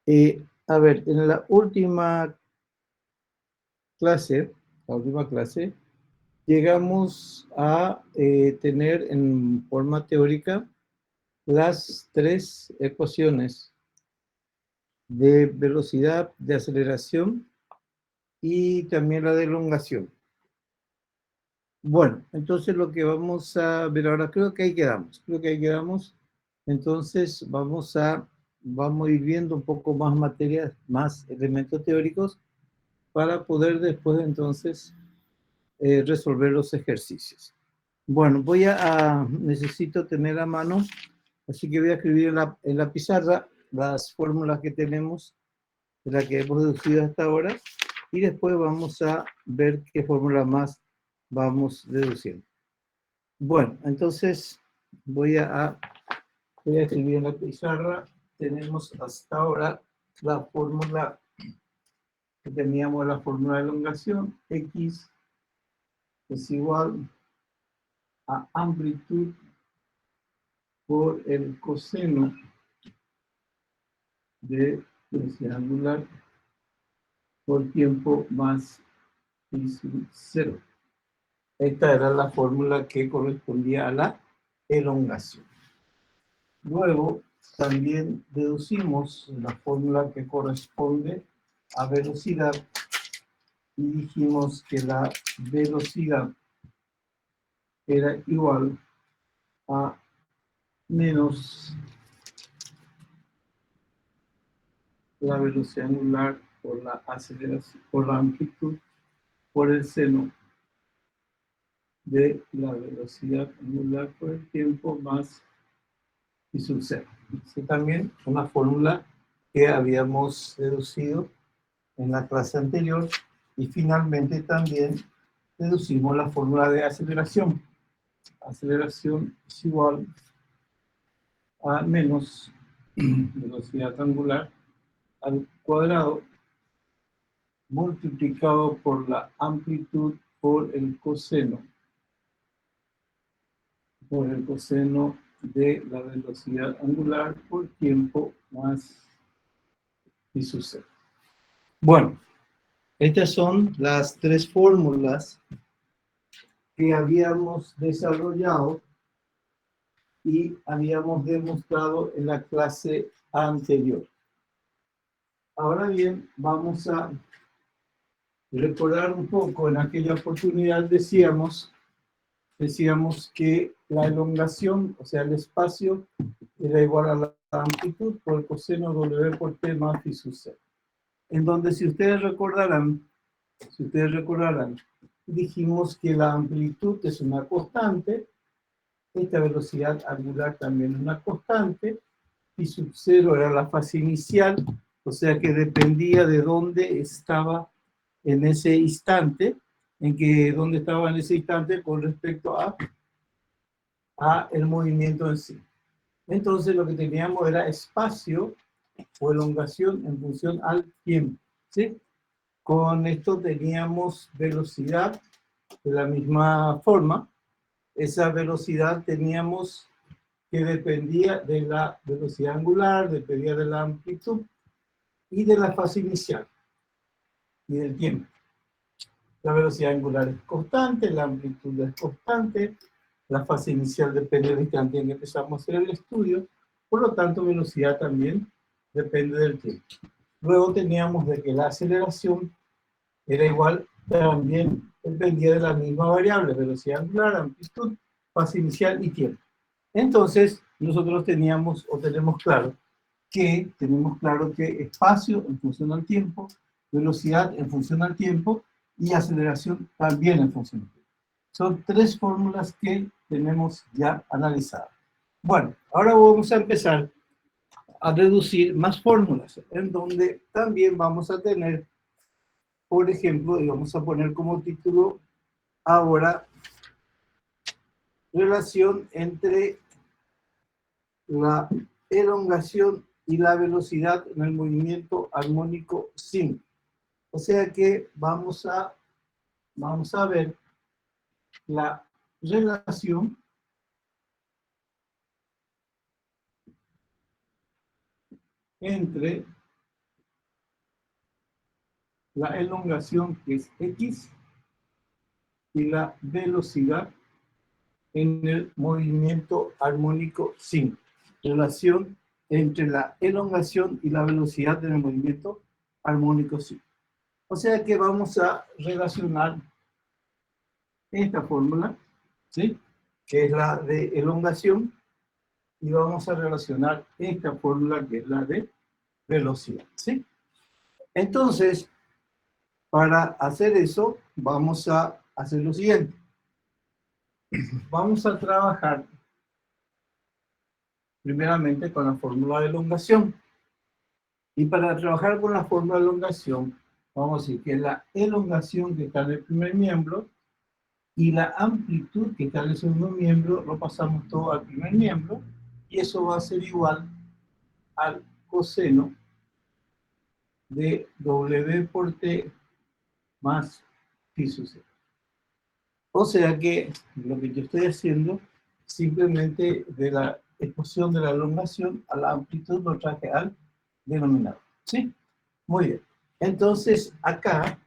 A ver, en la última clase, llegamos a tener en forma teórica las tres ecuaciones de velocidad, de aceleración y también la de elongación. Bueno, entonces lo que vamos a ver ahora, creo que ahí quedamos. Entonces vamos a ir viendo un poco más materias, más elementos teóricos para poder después entonces resolver los ejercicios. Bueno, necesito tener a mano, así que voy a escribir en la pizarra las fórmulas que tenemos, de las que hemos deducido hasta ahora, y después vamos a ver qué fórmula más vamos deduciendo. Bueno, entonces voy a escribir en la pizarra. Tenemos hasta ahora la fórmula que teníamos, la fórmula de elongación, x es igual a amplitud por el coseno de velocidad angular por tiempo más pi sub 0. Esta era la fórmula que correspondía a la elongación. Luego, también deducimos la fórmula que corresponde a velocidad y dijimos que la velocidad era igual a menos la velocidad angular por la aceleración, por la amplitud, por el seno de la velocidad angular por el tiempo más pi sub 0. Es también una fórmula que habíamos deducido en la clase anterior, y finalmente también deducimos la fórmula de aceleración. Aceleración es igual a menos velocidad angular al cuadrado multiplicado por la amplitud por el coseno de la velocidad angular por tiempo más pi sub 0. Bueno, estas son las tres fórmulas que habíamos desarrollado y habíamos demostrado en la clase anterior. Ahora bien, vamos a recordar un poco. En aquella oportunidad decíamos que la elongación, o sea, el espacio, era igual a la amplitud por el coseno W por T más pi sub 0. En donde, si ustedes recordarán, dijimos que la amplitud es una constante, esta velocidad angular también es una constante, pi sub 0 era la fase inicial, o sea que dependía de dónde estaba en ese instante, dónde estaba en ese instante con respecto a el movimiento en sí. Entonces lo que teníamos era espacio o elongación en función al tiempo, ¿sí? Con esto teníamos velocidad de la misma forma. Esa velocidad teníamos que dependía de la velocidad angular, dependía de la amplitud y de la fase inicial y del tiempo. La velocidad angular es constante, la amplitud es constante, la fase inicial depende del instante en que empezamos a hacer el estudio, por lo tanto velocidad también depende del tiempo. Luego teníamos de que la aceleración era igual, también dependía de la misma variable, velocidad angular, amplitud, fase inicial y tiempo. Entonces, nosotros tenemos claro que espacio en función al tiempo, velocidad en función al tiempo y aceleración también en función al tiempo. Son tres fórmulas que tenemos ya analizadas. Bueno, ahora vamos a empezar a deducir más fórmulas, en donde también vamos a tener, por ejemplo, y vamos a poner como título ahora, relación entre la elongación y la velocidad en el movimiento armónico simple. O sea que vamos a ver la relación entre la elongación, que es X, y la velocidad en el movimiento armónico sin. Relación entre la elongación y la velocidad en el movimiento armónico sin. O sea que vamos a relacionar esta fórmula, ¿sí?, que es la de elongación, y vamos a relacionar esta fórmula, que es la de velocidad, ¿sí? Entonces, para hacer eso, vamos a hacer lo siguiente. Vamos a trabajar primeramente con la fórmula de elongación. Y para trabajar con la fórmula de elongación, vamos a decir que la elongación que está en el primer miembro y la amplitud que está en el segundo miembro, lo pasamos todo al primer miembro, y eso va a ser igual al coseno de W por T más phi sub C. O sea que lo que yo estoy haciendo, simplemente de la exposición de la elongación a la amplitud lo traje al denominador, ¿sí? Muy bien. Entonces, acá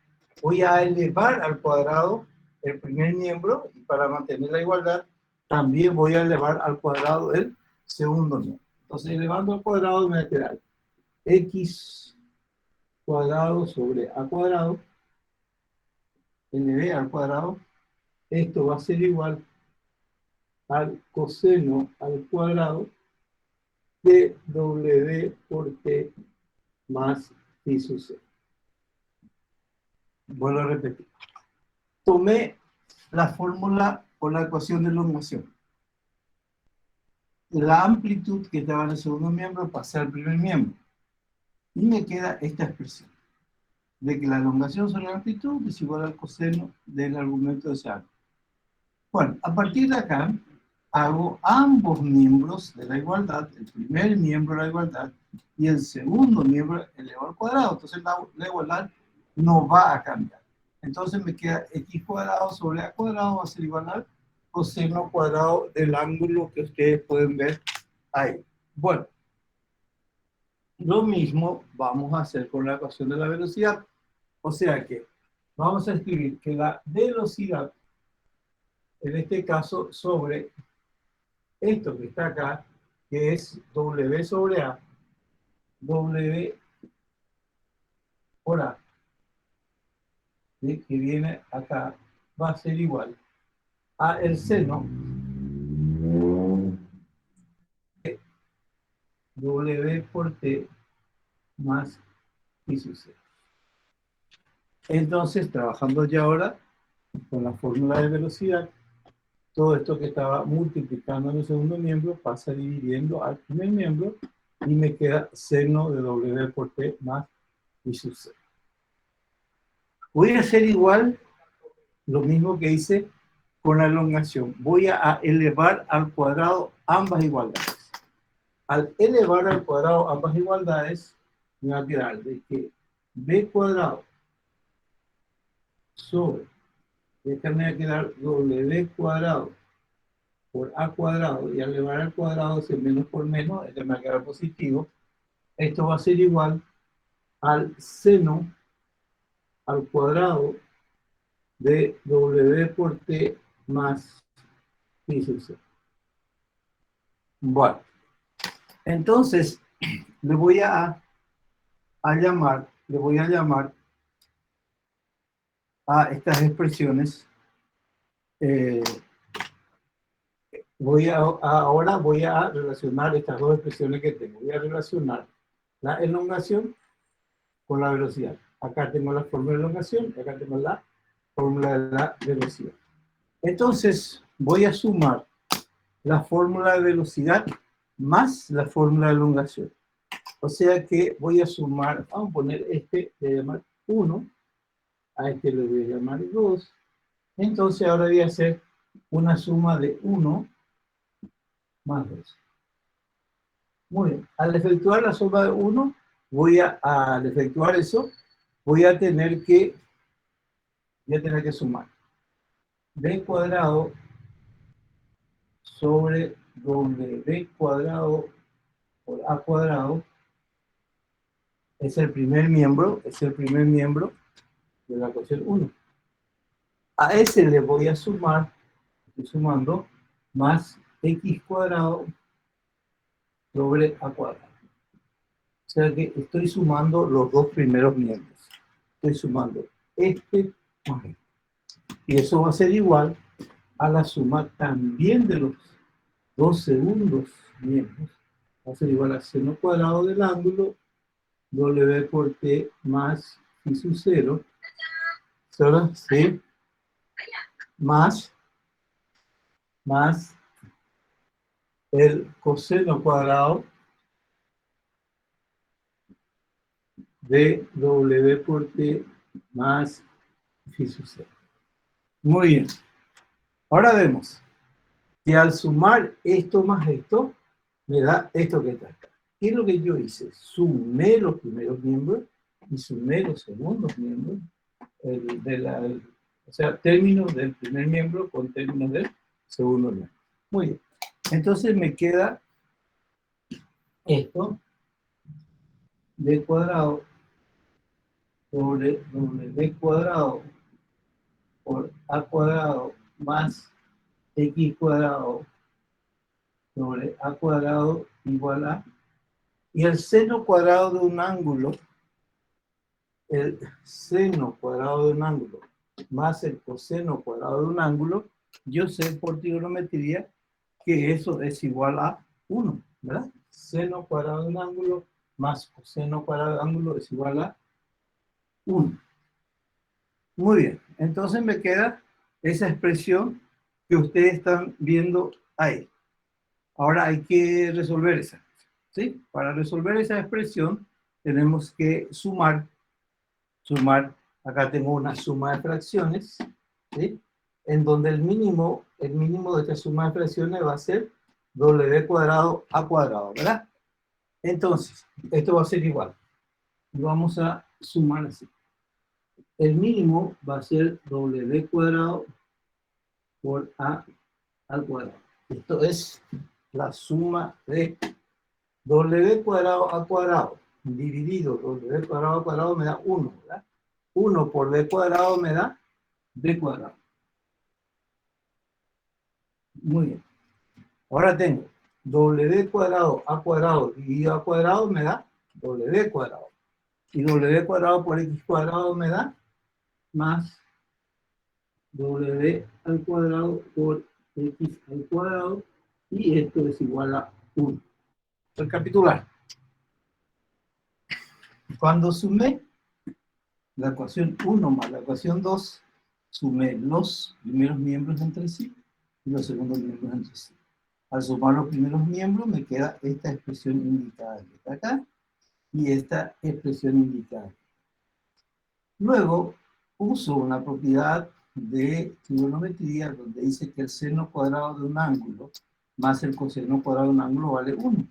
voy a elevar al cuadrado el primer miembro, y para mantener la igualdad, también voy a elevar al cuadrado el segundo miembro. Entonces, elevando al cuadrado me va a quedar x cuadrado sobre a cuadrado, nb al cuadrado. Esto va a ser igual al coseno al cuadrado de W por T más phi sub C. Vuelvo a repetir. Tomé la fórmula o la ecuación de elongación. La amplitud que estaba en el segundo miembro pasé al primer miembro. Y me queda esta expresión, de que la elongación sobre la amplitud es igual al coseno del argumento de ese ángulo. Bueno, a partir de acá, hago ambos miembros de la igualdad, el primer miembro de la igualdad y el segundo miembro elevado al cuadrado. Entonces la igualdad no va a cambiar. Entonces me queda x cuadrado sobre a cuadrado va a ser igual al coseno cuadrado del ángulo que ustedes pueden ver ahí. Bueno, lo mismo vamos a hacer con la ecuación de la velocidad. O sea que vamos a escribir que la velocidad, en este caso, sobre esto que está acá, que es W sobre A, W por A, ¿sí?, que viene acá, va a ser igual a el seno de W por T más phi sub C. Entonces, trabajando ya ahora con la fórmula de velocidad, todo esto que estaba multiplicando en el segundo miembro pasa dividiendo al primer miembro y me queda seno de W por T más phi sub C. Voy a hacer igual lo mismo que hice con la elongación. Voy a elevar al cuadrado ambas igualdades. Al elevar al cuadrado ambas igualdades, me va a quedar de que b cuadrado sobre, esta me va a quedar w cuadrado por a cuadrado, y al elevar al cuadrado, si menos por menos, este me va a quedar positivo. Esto va a ser igual al seno al cuadrado de w por t más phi sub c. Bueno, entonces le voy a llamar a estas expresiones. Ahora voy a relacionar estas dos expresiones que tengo. Voy a relacionar la elongación con la velocidad. Acá tengo la fórmula de elongación y acá tengo la fórmula de la velocidad. Entonces voy a sumar la fórmula de velocidad más la fórmula de elongación. O sea que voy a sumar, vamos a poner este, le voy a llamar 1, a este le voy a llamar 2. Entonces ahora voy a hacer una suma de 1 más 2. Muy bien, al efectuar la suma de 1, al efectuar eso, voy a tener que sumar b cuadrado sobre w cuadrado por a cuadrado, es el primer miembro, de la ecuación 1. A ese le voy a sumar, estoy sumando, más x cuadrado sobre a cuadrado. O sea que estoy sumando los dos primeros miembros. Estoy sumando este más este. Y eso va a ser igual a la suma también de los dos segundos miembros. Va a ser igual a seno cuadrado del ángulo W por T más phi sub 0, ¿verdad? ¿Sí? Más el coseno cuadrado de W por T más phi sub 0. Muy bien. Ahora vemos que al sumar esto más esto, me da esto que está acá. ¿Qué es lo que yo hice? Sumé los primeros miembros y sumé los segundos miembros, o sea, términos del primer miembro con términos del segundo miembro. Muy bien. Entonces me queda esto, d cuadrado sobre w cuadrado por a cuadrado más x cuadrado sobre a cuadrado igual a, y el seno cuadrado de un ángulo, el seno cuadrado de un ángulo más el coseno cuadrado de un ángulo, yo sé por trigonometría que eso es igual a 1, ¿verdad? Seno cuadrado de un ángulo más coseno cuadrado de un ángulo es igual a 1. Muy bien, entonces me queda esa expresión que ustedes están viendo ahí. Ahora hay que resolver esa, ¿sí? Para resolver esa expresión tenemos que sumar, acá tengo una suma de fracciones, ¿sí? En donde el mínimo de esta suma de fracciones va a ser w cuadrado a cuadrado, ¿verdad? Entonces, esto va a ser igual. Y vamos a sumar así. El mínimo va a ser w cuadrado por a al cuadrado. Esto es la suma de w cuadrado a cuadrado dividido w cuadrado a cuadrado me da 1, ¿verdad? 1 por d cuadrado me da d cuadrado. Muy bien. Ahora tengo w cuadrado a cuadrado dividido a cuadrado me da w cuadrado. Y w cuadrado por x cuadrado me da más w al cuadrado por x al cuadrado. Y esto es igual a 1. Recapitular. Cuando sumé la ecuación 1 más la ecuación 2, sumé los primeros miembros entre sí y los segundos miembros entre sí. Al sumar los primeros miembros me queda esta expresión indicada que está acá y esta expresión indicada. Luego uso una propiedad de trigonometría donde dice que el seno cuadrado de un ángulo más el coseno cuadrado de un ángulo vale 1.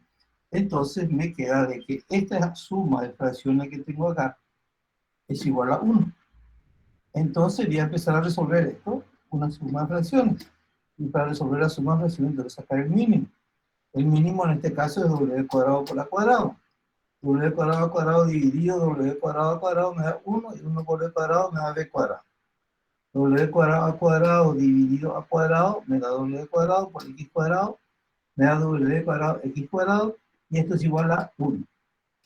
Entonces me queda de que esta suma de fracciones que tengo acá es igual a 1. Entonces voy a empezar a resolver esto, una suma de fracciones. Y para resolver la suma de fracciones debo sacar el mínimo. El mínimo en este caso es w cuadrado por a cuadrado. W cuadrado a cuadrado dividido w cuadrado a cuadrado me da 1 y 1 por w cuadrado me da b cuadrado. W cuadrado a cuadrado dividido a cuadrado me da w cuadrado por x cuadrado me da w cuadrado x cuadrado y esto es igual a 1.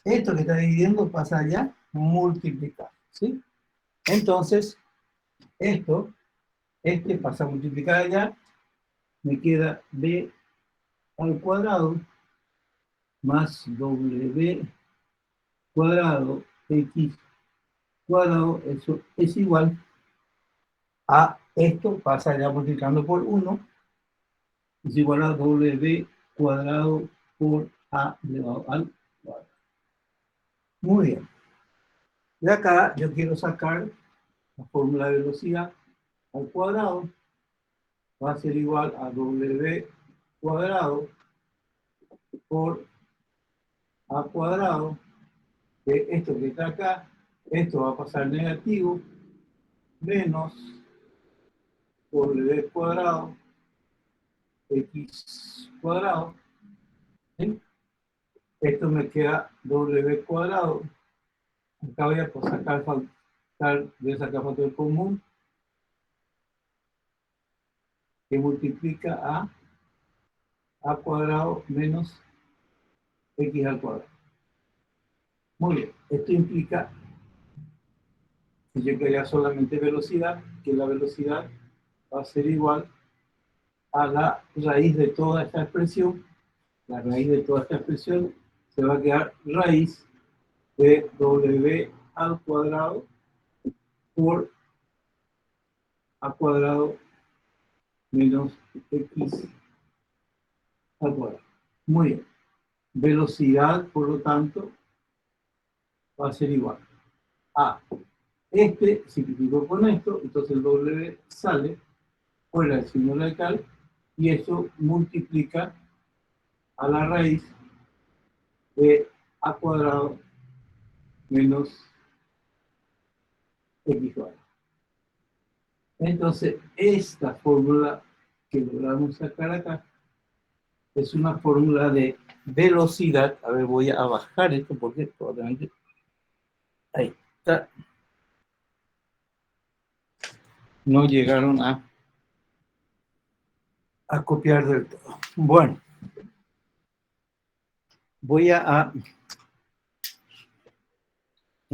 Esto que está dividiendo pasa allá multiplicar, ¿sí? Entonces, este pasa a multiplicar allá, me queda b al cuadrado más w cuadrado x cuadrado, eso es igual a esto, pasa ya multiplicando por 1, es igual a w cuadrado por a elevado al cuadrado. Muy bien. De acá yo quiero sacar la fórmula de velocidad al cuadrado, va a ser igual a w cuadrado por a cuadrado, de esto que está acá, esto va a pasar negativo, menos w cuadrado x cuadrado, ¿sí? Esto me queda w cuadrado, acá voy a sacar de esa factor común que multiplica a cuadrado menos x al cuadrado. Muy bien, esto implica, si yo quería solamente velocidad, que la velocidad va a ser igual a la raíz de toda esta expresión. La raíz de toda esta expresión se va a quedar raíz de w al cuadrado por a cuadrado menos x al cuadrado. Muy bien. Velocidad, por lo tanto, va a ser igual a simplificó con esto, entonces el w sale fuera del signo radical y eso multiplica a la raíz de a cuadrado menos x cuadrado. Entonces, esta fórmula que logramos sacar acá es una fórmula de velocidad. A ver, voy a bajar esto porque probablemente... Ahí está. No llegaron a copiar del todo. Bueno. Voy en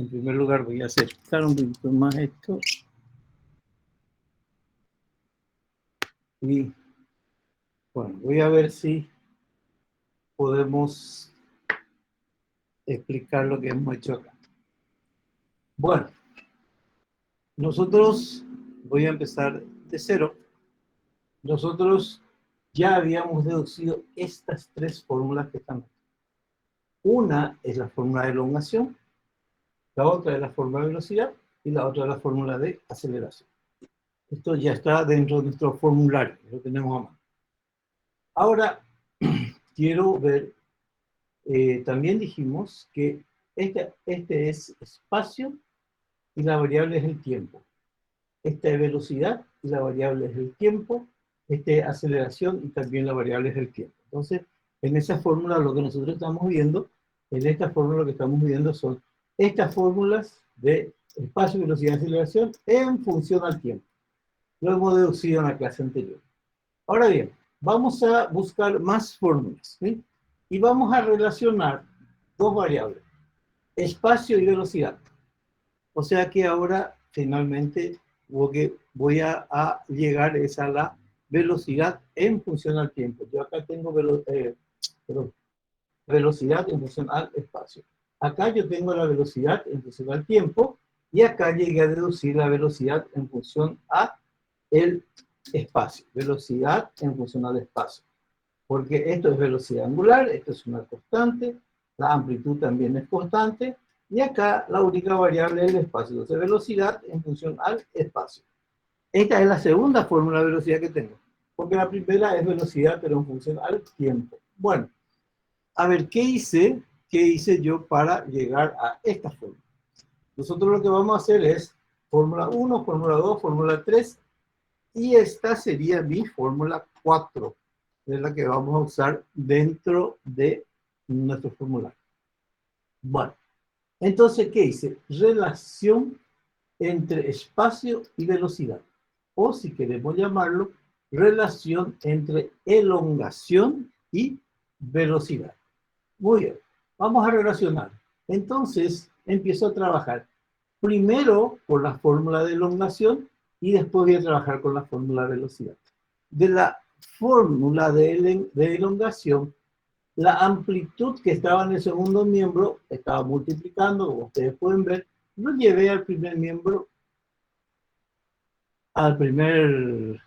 primer lugar voy a acercar un poquito más esto. Y bueno, voy a ver si podemos explicar lo que hemos hecho acá. Bueno, nosotros, voy a empezar de cero. Nosotros ya habíamos deducido estas tres fórmulas que están aquí. Una es la fórmula de elongación, la otra es la fórmula de velocidad y la otra es la fórmula de aceleración. Esto ya está dentro de nuestro formulario, lo tenemos a mano. Ahora, quiero ver, también dijimos que este es espacio y la variable es el tiempo. Esta es velocidad y la variable es el tiempo. Este es aceleración y también la variable es el tiempo. Entonces, en esa fórmula lo que nosotros estamos viendo, en esta fórmula lo que estamos viendo son estas fórmulas de espacio, velocidad y aceleración en función al tiempo. Lo hemos deducido en la clase anterior. Ahora bien, vamos a buscar más fórmulas, ¿sí? Y vamos a relacionar dos variables, espacio y velocidad. O sea que ahora, finalmente, voy a llegar a la velocidad en función al tiempo. Yo acá tengo velocidad en función al espacio. Acá yo tengo la velocidad en función al tiempo y acá llegué a deducir la velocidad en función a el espacio. Velocidad en función al espacio. Porque esto es velocidad angular, esto es una constante, la amplitud también es constante, y acá la única variable es el espacio. Entonces, velocidad en función al espacio. Esta es la segunda fórmula de velocidad que tengo, porque la primera es velocidad, pero en función al tiempo. Bueno, a ver, ¿qué hice yo para llegar a esta fórmula? Nosotros lo que vamos a hacer es fórmula 1, fórmula 2, fórmula 3, y esta sería mi fórmula 4, es la que vamos a usar dentro de nuestro formulario. Bueno, entonces, ¿qué hice? Relación entre espacio y velocidad. O si queremos llamarlo, relación entre elongación y velocidad. Muy bien, vamos a relacionar. Entonces, empiezo a trabajar primero por la fórmula de elongación y después voy a trabajar con la fórmula de velocidad. De la fórmula de elongación, la amplitud que estaba en el segundo miembro estaba multiplicando, como ustedes pueden ver, lo llevé al primer miembro, al primer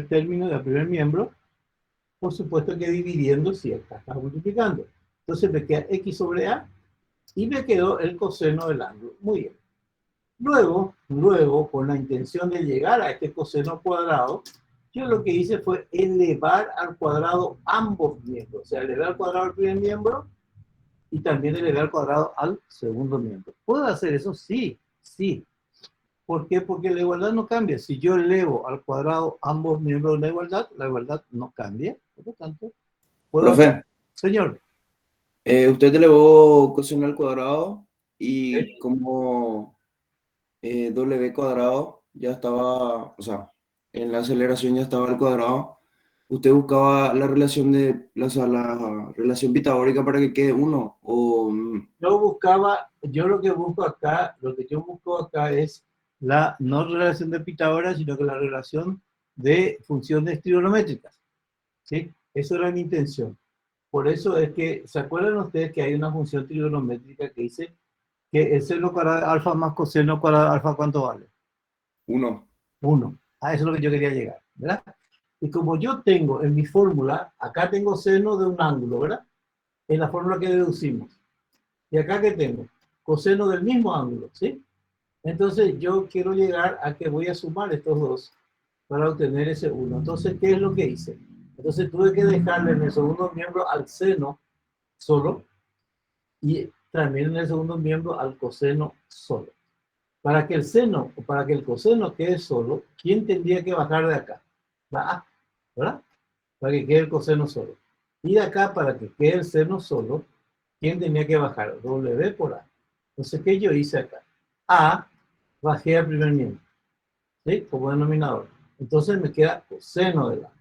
término del primer miembro, por supuesto que dividiendo si está multiplicando. Entonces me queda x sobre a y me quedó el coseno del ángulo. Muy bien. Luego, con la intención de llegar a este coseno cuadrado, yo lo que hice fue elevar al cuadrado ambos miembros. O sea, elevar al cuadrado al primer miembro y también elevar al cuadrado al segundo miembro. ¿Puedo hacer eso? Sí, sí. ¿Por qué? Porque la igualdad no cambia. Si yo elevo al cuadrado ambos miembros de la igualdad no cambia. Por lo tanto, puedo hacer. Profe, Señor. usted elevó coseno al cuadrado y cómo W cuadrado ya estaba, o sea, en la aceleración ya estaba al cuadrado. ¿Usted buscaba la relación o sea, la relación pitagórica para que quede uno? O, Yo lo que busco acá, lo que yo busco acá es la no relación de Pitágoras, sino que la relación de funciones trigonométricas, ¿sí? Eso era mi intención. Por eso es que, ¿se acuerdan ustedes que hay una función trigonométrica que dice que el seno cuadrado de alfa más coseno cuadrado de alfa, ¿cuánto vale? uno. 1. A eso es lo que yo quería llegar, ¿verdad? Y como yo tengo en mi fórmula, acá tengo seno de un ángulo, ¿verdad? En la fórmula que deducimos. Y acá que tengo coseno del mismo ángulo, ¿sí? Entonces yo quiero llegar a que voy a sumar estos dos para obtener ese 1. Entonces, ¿qué es lo que hice? Entonces tuve que dejarle en el segundo miembro al seno solo y también en el segundo miembro al coseno solo. Para que el seno o para que el coseno quede solo, ¿quién tendría que bajar de acá? La A, ¿verdad? Para que quede el coseno solo. Y de acá, para que quede el seno solo, ¿quién tenía que bajar? W por A. Entonces, ¿qué yo hice acá? A, bajé al primer miembro, ¿sí? Como denominador. Entonces me queda coseno de A.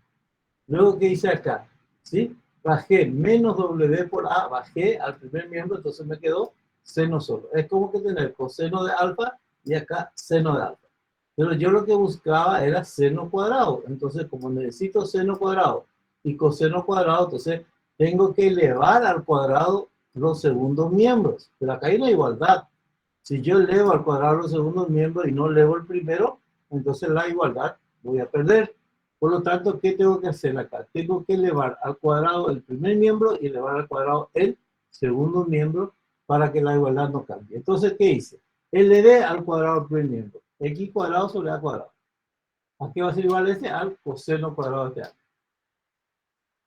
Luego, ¿qué hice acá? ¿Sí? Bajé menos W por A, bajé al primer miembro, entonces me quedó seno solo. Es como que tener coseno de alfa y acá seno de alfa. Pero yo lo que buscaba era seno cuadrado. Entonces, como necesito seno cuadrado y coseno cuadrado, entonces tengo que elevar al cuadrado los segundos miembros. Pero acá hay una igualdad. Si yo elevo al cuadrado los segundos miembros y no elevo el primero, entonces la igualdad voy a perder. Por lo tanto, ¿qué tengo que hacer acá? Tengo que elevar al cuadrado el primer miembro y elevar al cuadrado el segundo miembro para que la igualdad no cambie. Entonces, ¿qué hice? Elevé al cuadrado el primer miembro. X cuadrado sobre A cuadrado. ¿A qué va a ser igual este? Al coseno cuadrado de este A.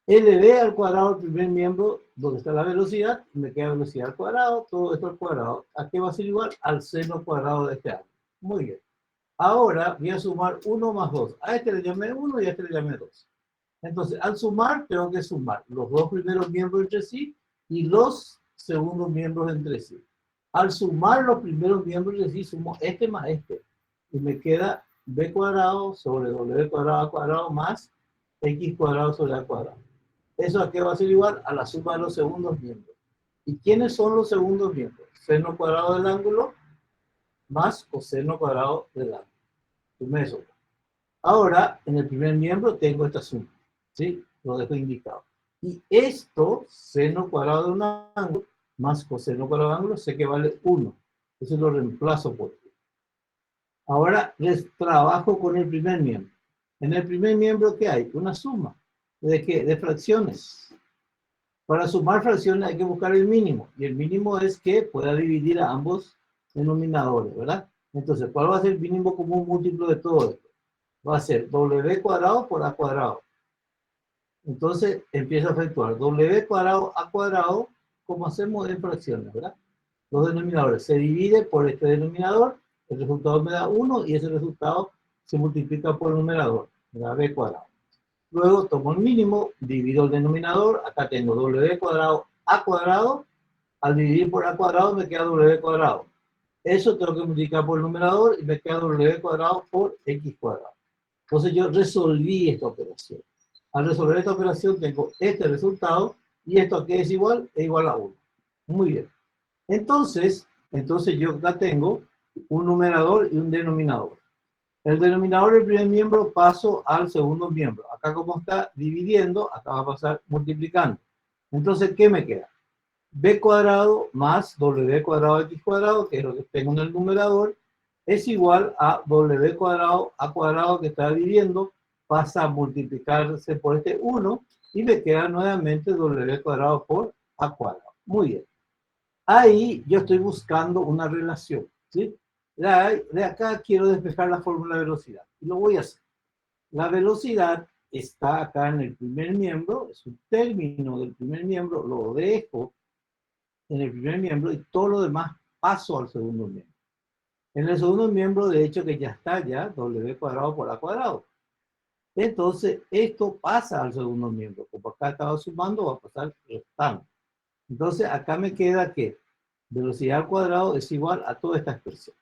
LB al cuadrado el primer miembro, donde está la velocidad, me queda velocidad al cuadrado, todo esto al cuadrado. ¿A qué va a ser igual? Al seno cuadrado de este ángulo. Muy bien. Ahora voy a sumar 1 más 2. A este le llamé 1 y a este le llamé 2. Entonces, al sumar, tengo que sumar los dos primeros miembros entre sí y los segundos miembros entre sí. Al sumar los primeros miembros entre sí, sumo este más este. Y me queda b cuadrado sobre w cuadrado a cuadrado más x cuadrado sobre a cuadrado. ¿Eso a qué va a ser igual? A la suma de los segundos miembros. ¿Y quiénes son los segundos miembros? Seno cuadrado del ángulo más coseno cuadrado del ángulo. Sume eso. Ahora, en el primer miembro tengo esta suma, ¿sí? Lo dejo indicado. Y esto, seno cuadrado de un ángulo, más coseno cuadrado de un ángulo, sé que vale 1. Entonces lo reemplazo por 1. Ahora les trabajo con el primer miembro. En el primer miembro, ¿qué hay? Una suma. ¿De qué? De fracciones. Para sumar fracciones hay que buscar el mínimo. Y el mínimo es que pueda dividir a ambos denominadores, ¿verdad? Entonces, ¿cuál va a ser el mínimo común múltiplo de todo esto? Va a ser w cuadrado por a cuadrado. Entonces empiezo a efectuar w cuadrado a cuadrado como hacemos en fracciones, ¿verdad? Los denominadores se divide por este denominador, el resultado me da 1 y ese resultado se multiplica por el numerador, me da b cuadrado. Luego tomo el mínimo, divido el denominador, acá tengo w cuadrado a cuadrado, al dividir por a cuadrado me queda w cuadrado. Eso tengo que multiplicar por el numerador y me queda w cuadrado por x cuadrado. Entonces yo resolví esta operación. Al resolver esta operación tengo este resultado y esto aquí es igual, a 1. Muy bien. Entonces yo acá tengo un numerador y un denominador. El denominador del primer miembro paso al segundo miembro. Acá como está dividiendo, acá va a pasar multiplicando. Entonces, ¿qué me queda? B cuadrado más W cuadrado X cuadrado, que es lo que tengo en el numerador, es igual a W cuadrado A cuadrado que está dividiendo, pasa a multiplicarse por este 1 y me queda nuevamente W cuadrado por A cuadrado. Muy bien. Ahí yo estoy buscando una relación, ¿sí? De acá quiero despejar la fórmula de velocidad y lo voy a hacer. La velocidad está acá en el primer miembro, es un término del primer miembro, lo dejo en el primer miembro y todo lo demás paso al segundo miembro. En el segundo miembro, de hecho, que ya está ya, w cuadrado por a cuadrado. Entonces, esto pasa al segundo miembro. Como acá estaba sumando, va a pasar restando. Entonces, acá me queda que velocidad al cuadrado es igual a toda esta expresión.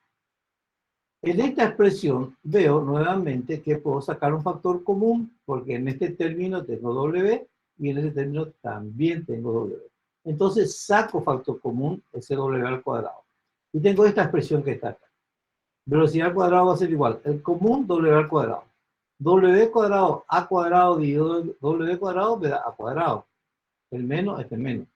En esta expresión veo nuevamente que puedo sacar un factor común, porque en este término tengo W y en este término también tengo W. Entonces saco factor común, ese W al cuadrado. Y tengo esta expresión que está acá. Velocidad al cuadrado va a ser igual. El común, W al cuadrado. W cuadrado, A cuadrado dividido W cuadrado me da A cuadrado. El menos, este menos.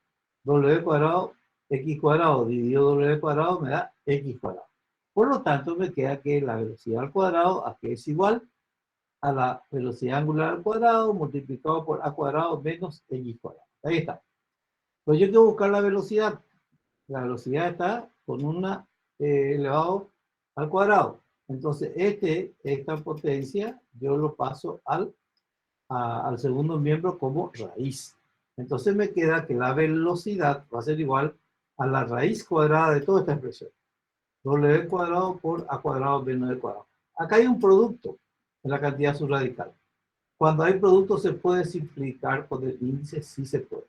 W cuadrado, X cuadrado dividido W cuadrado me da X cuadrado. Por lo tanto, me queda que la velocidad al cuadrado, aquí es igual a la velocidad angular al cuadrado multiplicado por A cuadrado menos X cuadrado. Ahí está. Pues yo quiero buscar la velocidad. La velocidad está con una elevado al cuadrado. Entonces, esta potencia yo lo paso al segundo miembro como raíz. Entonces me queda que la velocidad va a ser igual a la raíz cuadrada de toda esta expresión. W cuadrado por A cuadrado menos B cuadrado. Acá hay un producto en la cantidad subradical. Cuando hay producto se puede simplificar con el índice, sí se puede.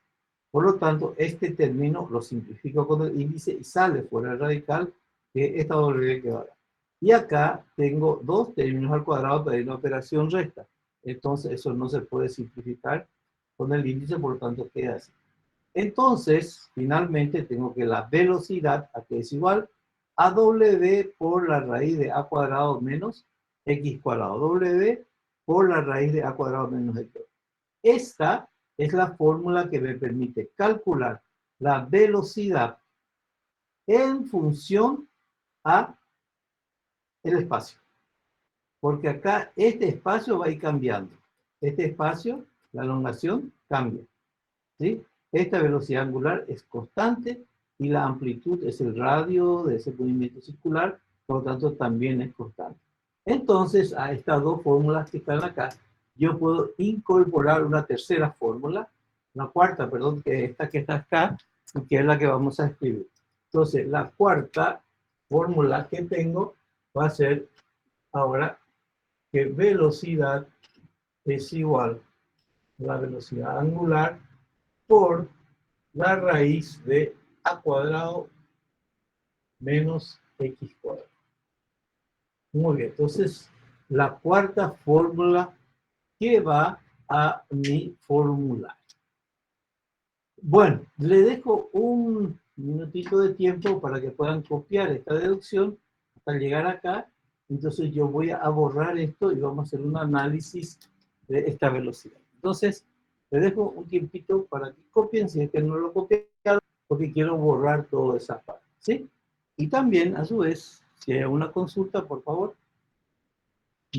Por lo tanto, este término lo simplifico con el índice y sale fuera del radical que esta W queda acá. Y acá tengo dos términos al cuadrado, pero hay una operación recta. Entonces, eso no se puede simplificar con el índice, por lo tanto, queda así. Entonces, finalmente, tengo que la velocidad, aquí es igual a W por la raíz de A cuadrado menos X cuadrado. W por la raíz de A cuadrado menos X. Esta es la fórmula que me permite calcular la velocidad en función a el espacio. Porque acá este espacio va a ir cambiando. Este espacio, la elongación, cambia. ¿Sí? Esta velocidad angular es constante y la amplitud es el radio de ese movimiento circular, por lo tanto también es constante. Entonces, a estas dos fórmulas que están acá, yo puedo incorporar una tercera fórmula, una cuarta, perdón, que es esta que está acá, y que es la que vamos a escribir. Entonces, la cuarta fórmula que tengo va a ser ahora que velocidad es igual a la velocidad angular por la raíz de A cuadrado menos X cuadrado. Muy bien, entonces la cuarta fórmula que va a mi formulario. Bueno, le dejo un minutito de tiempo para que puedan copiar esta deducción hasta llegar acá. Entonces yo voy a borrar esto y vamos a hacer un análisis de esta velocidad. Entonces, le dejo un tiempito para que copien, si es que no lo copiaron, porque quiero borrar toda esa parte, ¿sí? Y también, a su vez, si hay una consulta, por favor,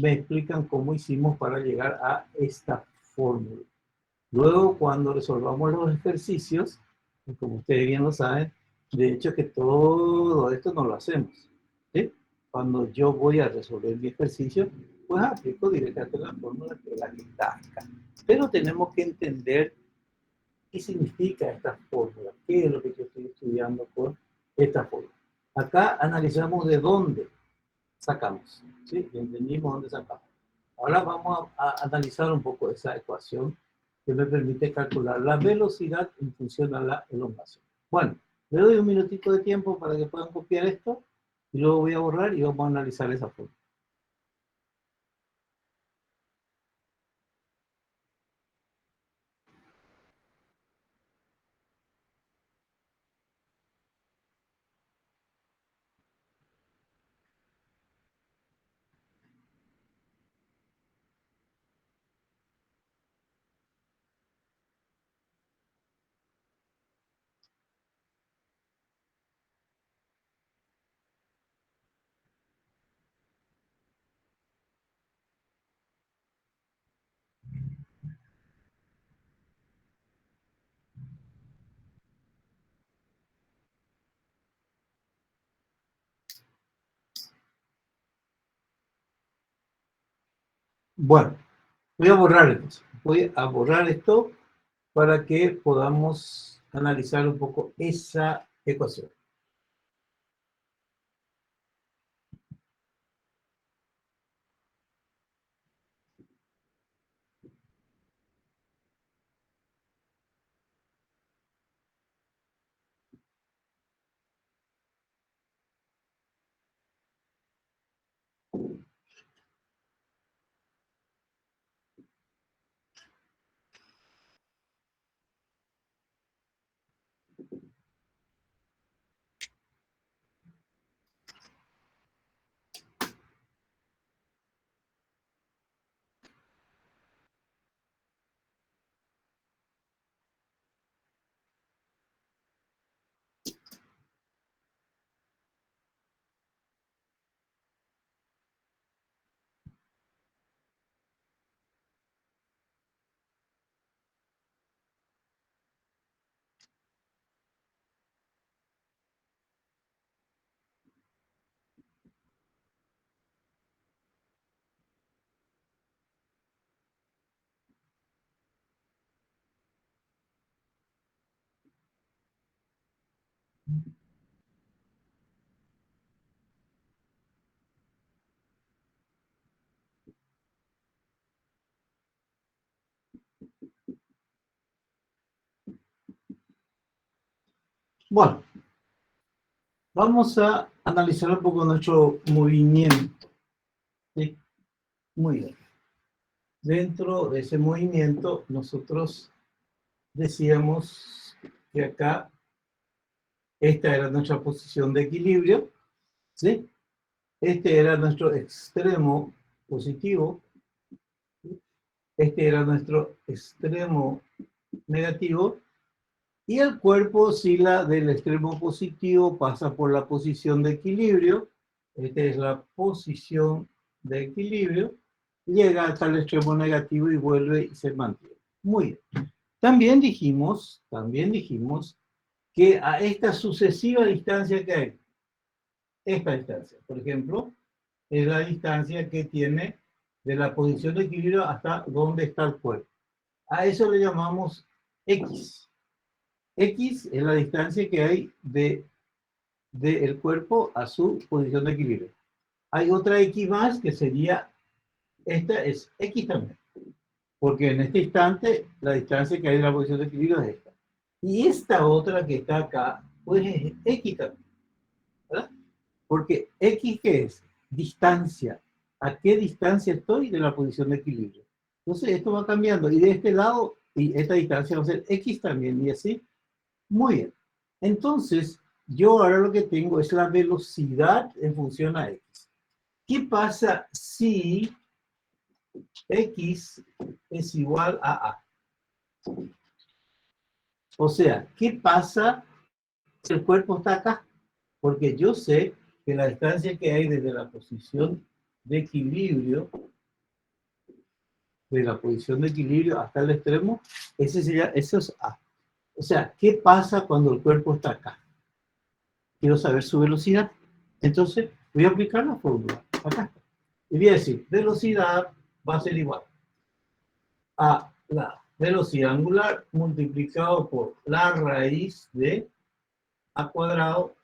me explican cómo hicimos para llegar a esta fórmula. Luego, cuando resolvamos los ejercicios, como ustedes bien lo saben, de hecho que todo esto no lo hacemos, ¿sí? Cuando yo voy a resolver mi ejercicio, pues aplico directamente la fórmula que es la que está acá. Pero tenemos que entender qué significa esta fórmula, qué es lo que yo estoy estudiando con esta fórmula. Acá analizamos de dónde sacamos, ¿sí? Entendimos dónde sacamos. Ahora vamos a analizar un poco esa ecuación que me permite calcular la velocidad en función a la elongación. Bueno, le doy un minutito de tiempo para que puedan copiar esto y luego voy a borrar y vamos a analizar esa forma. Bueno, voy a borrar entonces. Voy a borrar esto para que podamos analizar un poco esa ecuación. Bueno, vamos a analizar un poco nuestro movimiento. ¿Sí? Muy bien. Dentro de ese movimiento, nosotros decíamos que acá esta era nuestra posición de equilibrio, ¿sí? Este era nuestro extremo positivo, ¿sí? Este era nuestro extremo negativo, y el cuerpo oscila del extremo positivo, pasa por la posición de equilibrio, esta es la posición de equilibrio, llega hasta el extremo negativo y vuelve y se mantiene. Muy bien. También dijimos que a esta sucesiva distancia que hay, esta distancia, por ejemplo, es la distancia que tiene de la posición de equilibrio hasta donde está el cuerpo. A eso le llamamos X. X es la distancia que hay del cuerpo a su posición de equilibrio. Hay otra X más que sería, esta es X también, porque en este instante la distancia que hay de la posición de equilibrio es esta. Y esta otra que está acá, pues es X también, ¿verdad? Porque X, ¿qué es? Distancia. ¿A qué distancia estoy de la posición de equilibrio? Entonces esto va cambiando. Y de este lado, y esta distancia va a ser X también, y así. Muy bien. Entonces, yo ahora lo que tengo es la velocidad en función a X. ¿Qué pasa si X es igual a A? O sea, ¿qué pasa si el cuerpo está acá? Porque yo sé que la distancia que hay desde la posición de equilibrio, hasta el extremo, eso es A. O sea, ¿qué pasa cuando el cuerpo está acá? Quiero saber su velocidad. Entonces, voy a aplicar la fórmula acá. Y voy a decir, velocidad va a ser igual a la velocidad angular multiplicado por la raíz de A cuadrado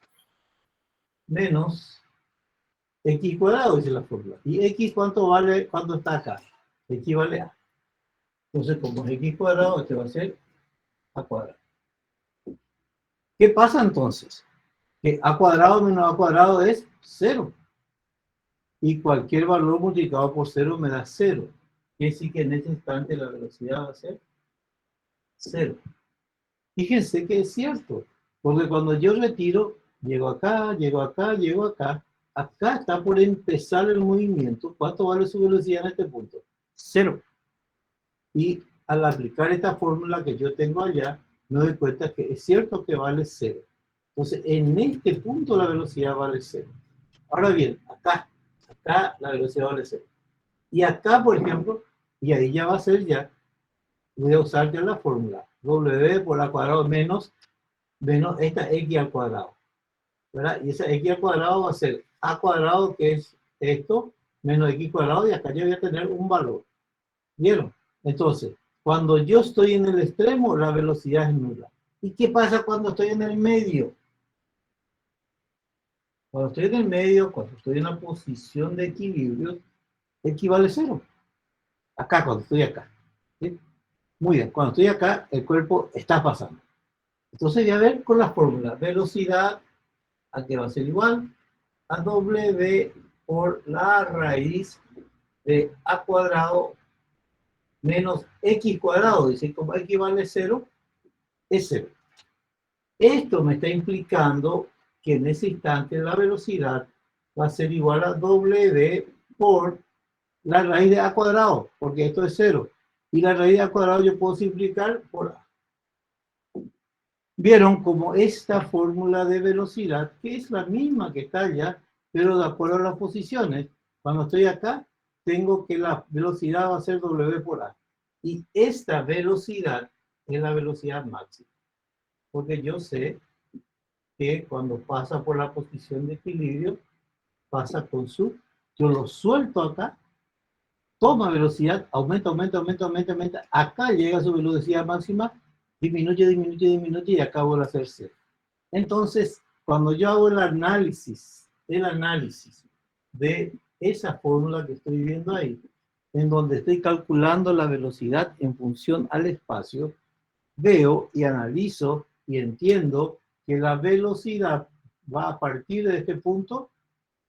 menos X cuadrado, dice la fórmula. ¿Y X cuánto vale cuando está acá? X vale A. Entonces, como es X cuadrado, este va a ser A cuadrado. ¿Qué pasa entonces? Que A cuadrado menos A cuadrado es 0. Y cualquier valor multiplicado por 0 me da 0. Quiere decir que en este instante la velocidad va a ser 0. Fíjense que es cierto, porque cuando yo retiro, llego acá, llego acá, llego acá, acá está por empezar el movimiento. ¿Cuánto vale su velocidad en este punto? 0. Y al aplicar esta fórmula que yo tengo allá, me doy cuenta que es cierto que vale 0. Entonces, en este punto la velocidad vale 0. Ahora bien, acá la velocidad vale 0. Y acá, por ejemplo, y ahí ya va a ser ya, voy a usar ya la fórmula, W por A cuadrado menos esta X al cuadrado, ¿verdad? Y esa X al cuadrado va a ser A cuadrado, que es esto, menos X cuadrado, y acá yo voy a tener un valor. ¿Vieron? Entonces, cuando yo estoy en el extremo, la velocidad es nula. ¿Y qué pasa cuando estoy en el medio? Cuando estoy en el medio, cuando estoy en la posición de equilibrio, X vale 0. Acá, cuando estoy acá. ¿Sí? Muy bien, cuando estoy acá, el cuerpo está pasando. Entonces voy a ver con la fórmula. Velocidad, ¿a qué va a ser igual? A W por la raíz de A cuadrado menos X cuadrado. Dice, como X vale 0, es 0. Esto me está implicando que en ese instante la velocidad va a ser igual a W por la raíz de A cuadrado, porque esto es 0. Y la raíz de A cuadrado yo puedo simplificar por A. Vieron como esta fórmula de velocidad, que es la misma que está allá, pero de acuerdo a las posiciones, cuando estoy acá, tengo que la velocidad va a ser W por A. Y esta velocidad es la velocidad máxima. Porque yo sé que cuando pasa por la posición de equilibrio, pasa con yo lo suelto acá, toma velocidad, aumenta, acá llega a su velocidad máxima, disminuye, y acá vuelve a hacer 0. Entonces, cuando yo hago el análisis de esa fórmula que estoy viendo ahí, en donde estoy calculando la velocidad en función al espacio, veo y analizo y entiendo que la velocidad va a partir de este punto,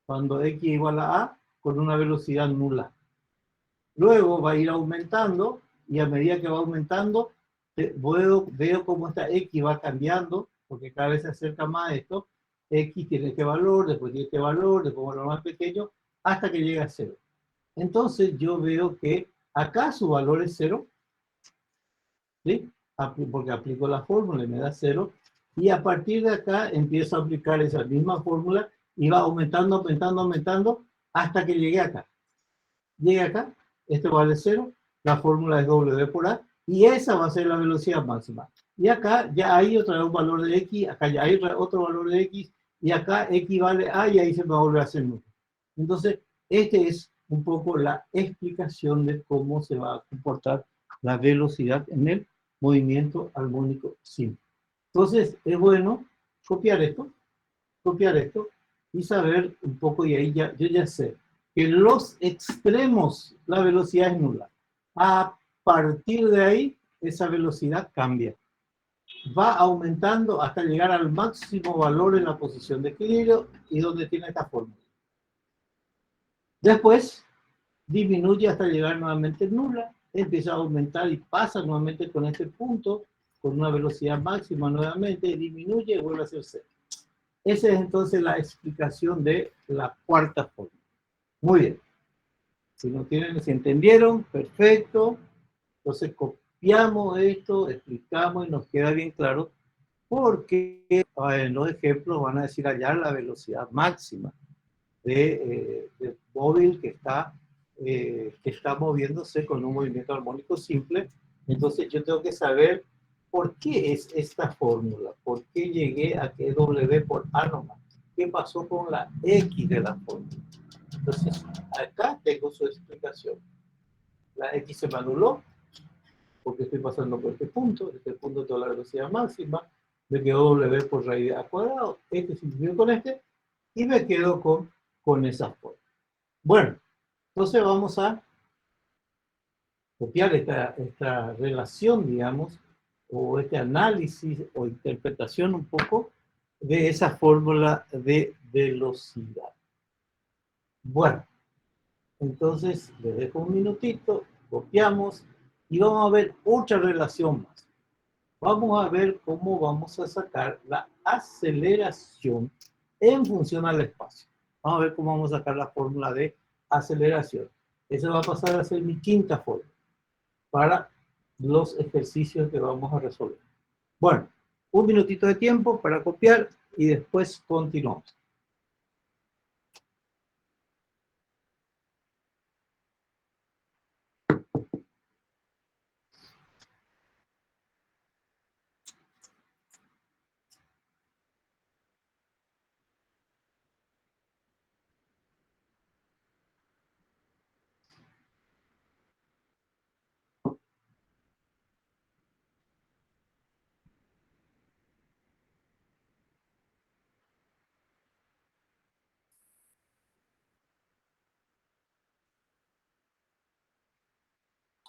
cuando x igual a con una velocidad nula. Luego va a ir aumentando y a medida que va aumentando, veo cómo esta x va cambiando, porque cada vez se acerca más a esto. X tiene este valor, después tiene este valor, después un valor más pequeño, hasta que llega a cero. Entonces yo veo que acá su valor es cero, ¿sí? Porque aplico la fórmula y me da cero. Y a partir de acá empiezo a aplicar esa misma fórmula y va aumentando, aumentando, aumentando, hasta que llegue acá. Llegue acá, esto vale cero, la fórmula es W por A, y esa va a ser la velocidad máxima. Y acá ya hay otra vez un valor de X, acá ya hay otro valor de X, y acá X vale A, y ahí se va a volver a hacer nulo. Entonces, este es un poco la explicación de cómo se va a comportar la velocidad en el movimiento armónico simple. Entonces, es bueno copiar esto y saber un poco, y ahí ya, yo ya sé que en los extremos la velocidad es nula. A partir de ahí, esa velocidad cambia. Va aumentando hasta llegar al máximo valor en la posición de equilibrio y donde tiene esta fórmula. Después, disminuye hasta llegar nuevamente nula, empieza a aumentar y pasa nuevamente con este punto, con una velocidad máxima nuevamente, disminuye y vuelve a ser cero. Esa es entonces la explicación de la cuarta fórmula. Muy bien. Si entendieron, perfecto. Entonces copiamos esto, explicamos y nos queda bien claro porque en los ejemplos van a decir hallar la velocidad máxima de móvil que está moviéndose con un movimiento armónico simple. Entonces yo tengo que saber por qué es esta fórmula, por qué llegué a que W por A nomás, qué pasó con la X de la fórmula. Entonces acá tengo su explicación. La X se me anuló porque estoy pasando por este punto tengo la velocidad máxima, me quedo W por raíz de A cuadrado, este simplifico con este, y me quedo con esa forma. Bueno, entonces vamos a copiar esta relación, digamos, o este análisis o interpretación un poco de esa fórmula de velocidad. Bueno, entonces les dejo un minutito, copiamos y vamos a ver otra relación más. Vamos a ver cómo vamos a sacar la aceleración en función al espacio. Vamos a ver cómo vamos a sacar la fórmula de aceleración. Esa va a pasar a ser mi quinta fórmula para los ejercicios que vamos a resolver. Bueno, un minutito de tiempo para copiar y después continuamos.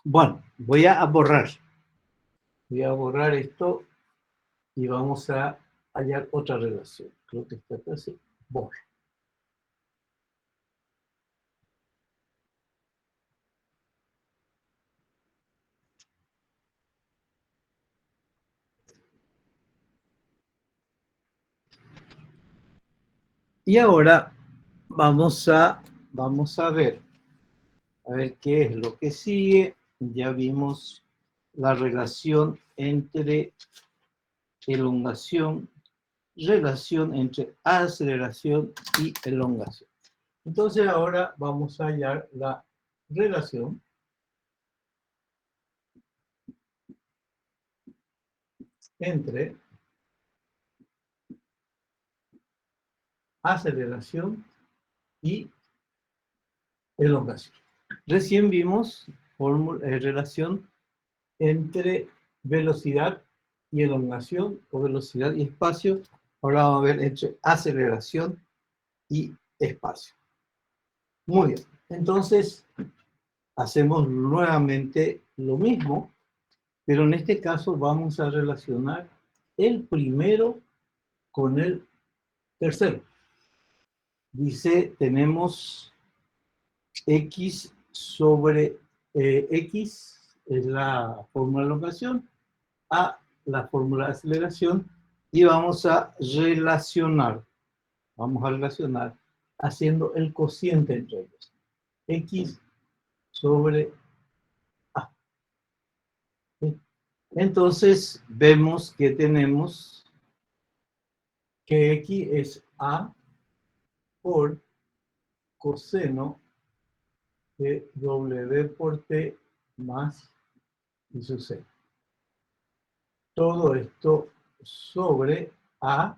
Bueno, voy a borrar. Voy a borrar esto y vamos a hallar otra relación. Creo que está así. Borra. Y ahora vamos a ver qué es lo que sigue. Ya vimos la relación entre elongación, relación entre aceleración y elongación. Entonces ahora vamos a hallar la relación entre aceleración y elongación. Recién vimos relación entre velocidad y elongación o velocidad y espacio Ahora vamos a ver entre aceleración y espacio. Muy bien. Entonces, hacemos nuevamente lo mismo, pero en este caso vamos a relacionar el primero con el tercero. Dice, tenemos x sobre x, es la fórmula de elongación, a la fórmula de aceleración, y vamos a relacionar haciendo el cociente entre ellos. X sobre A. ¿Sí? Entonces, vemos que tenemos que X es A por coseno de W por T más I sub C. Todo esto sobre A,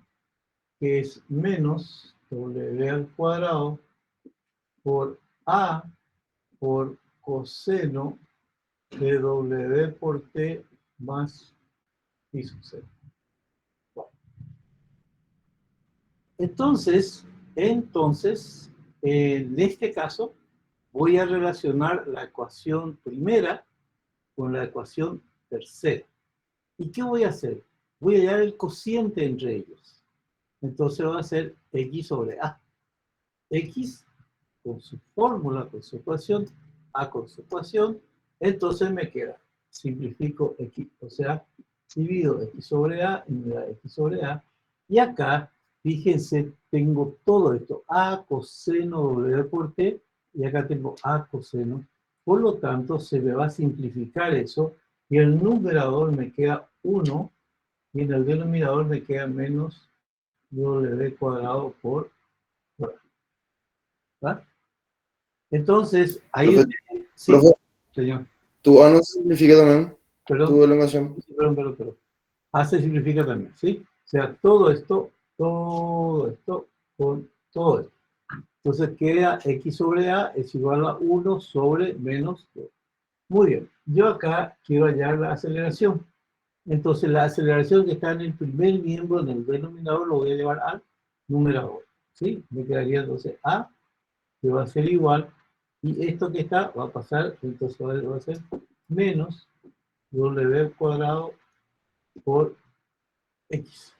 que es menos W al cuadrado por A por coseno de W por T más I sub C. Bueno. Entonces, en este caso, voy a relacionar la ecuación primera con la ecuación tercera. ¿Y qué voy a hacer? Voy a hallar el cociente entre ellos. Entonces va a ser X sobre A. X con su fórmula, con su ecuación, A con su ecuación, entonces me queda, simplifico X, o sea, divido X sobre A y me da X sobre A, y acá, fíjense, tengo todo esto, A coseno W por T, y acá tengo A coseno, por lo tanto, se me va a simplificar eso, y el numerador me queda 1, y en el denominador me queda menos W cuadrado por, ¿verdad? Entonces, ahí, Profe, sí, profe, señor, tu A no significa también perdón, tu elongación. perdón. A se simplifica también, ¿sí? O sea, todo esto, con todo esto. Entonces queda X sobre A es igual a 1 sobre menos 2. Muy bien, yo acá quiero hallar la aceleración. Entonces la aceleración que está en el primer miembro del denominador lo voy a llevar al numerador, ¿sí? Me quedaría entonces A, que va a ser igual, y esto que está va a pasar, entonces va a ser menos W cuadrado por X.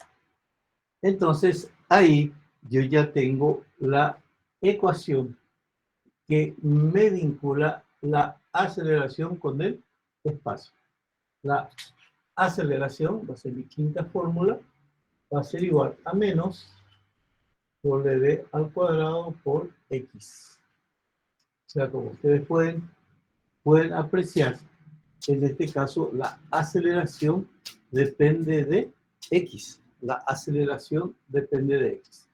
Entonces, ahí yo ya tengo la ecuación que me vincula la aceleración con el espacio. La aceleración va a ser mi quinta fórmula, va a ser igual a menos W al cuadrado por X. O sea, como ustedes pueden apreciar, en este caso la aceleración depende de X. La aceleración depende de X.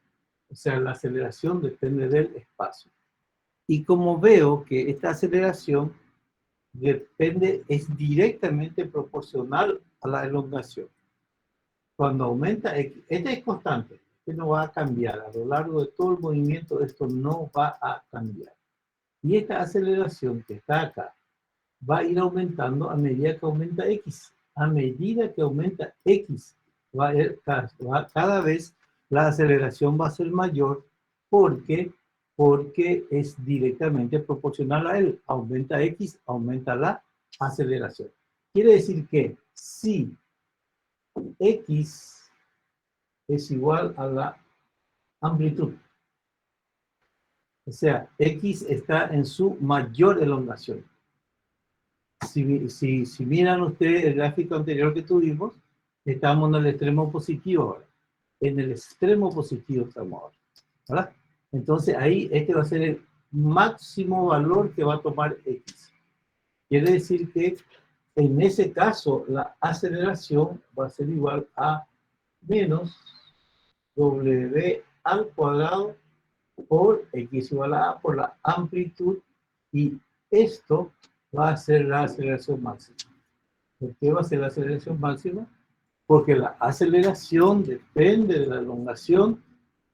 O sea, la aceleración depende del espacio. Y como veo que esta aceleración es directamente proporcional a la elongación. Cuando aumenta X, esta es constante, que no va a cambiar. A lo largo de todo el movimiento esto no va a cambiar. Y esta aceleración que está acá va a ir aumentando a medida que aumenta X. A medida que aumenta X, cada vez la aceleración va a ser mayor porque, porque es directamente proporcional a él. Aumenta X, aumenta la aceleración. Quiere decir que si X es igual a la amplitud, o sea, X está en su mayor elongación. Si miran ustedes el gráfico anterior que tuvimos, estamos en el extremo positivo ahora. En el extremo positivo estamos ahora, ¿verdad? Entonces ahí este va a ser el máximo valor que va a tomar X. Quiere decir que en ese caso la aceleración va a ser igual a menos W al cuadrado por X igual a por la amplitud, y esto va a ser la aceleración máxima. ¿Por qué va a ser la aceleración máxima? Porque la aceleración depende de la elongación,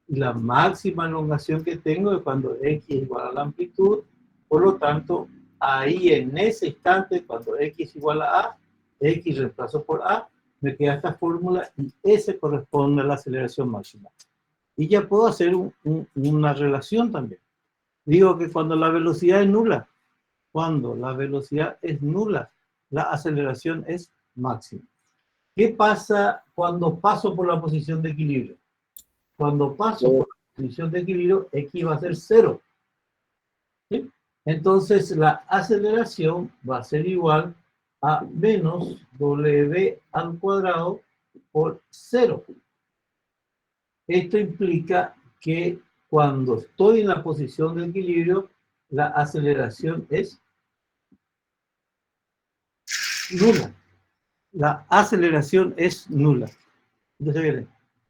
y la máxima elongación que tengo es cuando X es igual a la amplitud. Por lo tanto, ahí en ese instante, cuando X es igual a X reemplazo por A, me queda esta fórmula y S corresponde a la aceleración máxima. Y ya puedo hacer una relación también. Digo que cuando la velocidad es nula, la aceleración es máxima. ¿Qué pasa cuando paso por la posición de equilibrio? Cuando paso por la posición de equilibrio, X va a ser 0. ¿Sí? Entonces, la aceleración va a ser igual a menos W al cuadrado por 0. Esto implica que cuando estoy en la posición de equilibrio, la aceleración es nula. La aceleración es nula. Entonces,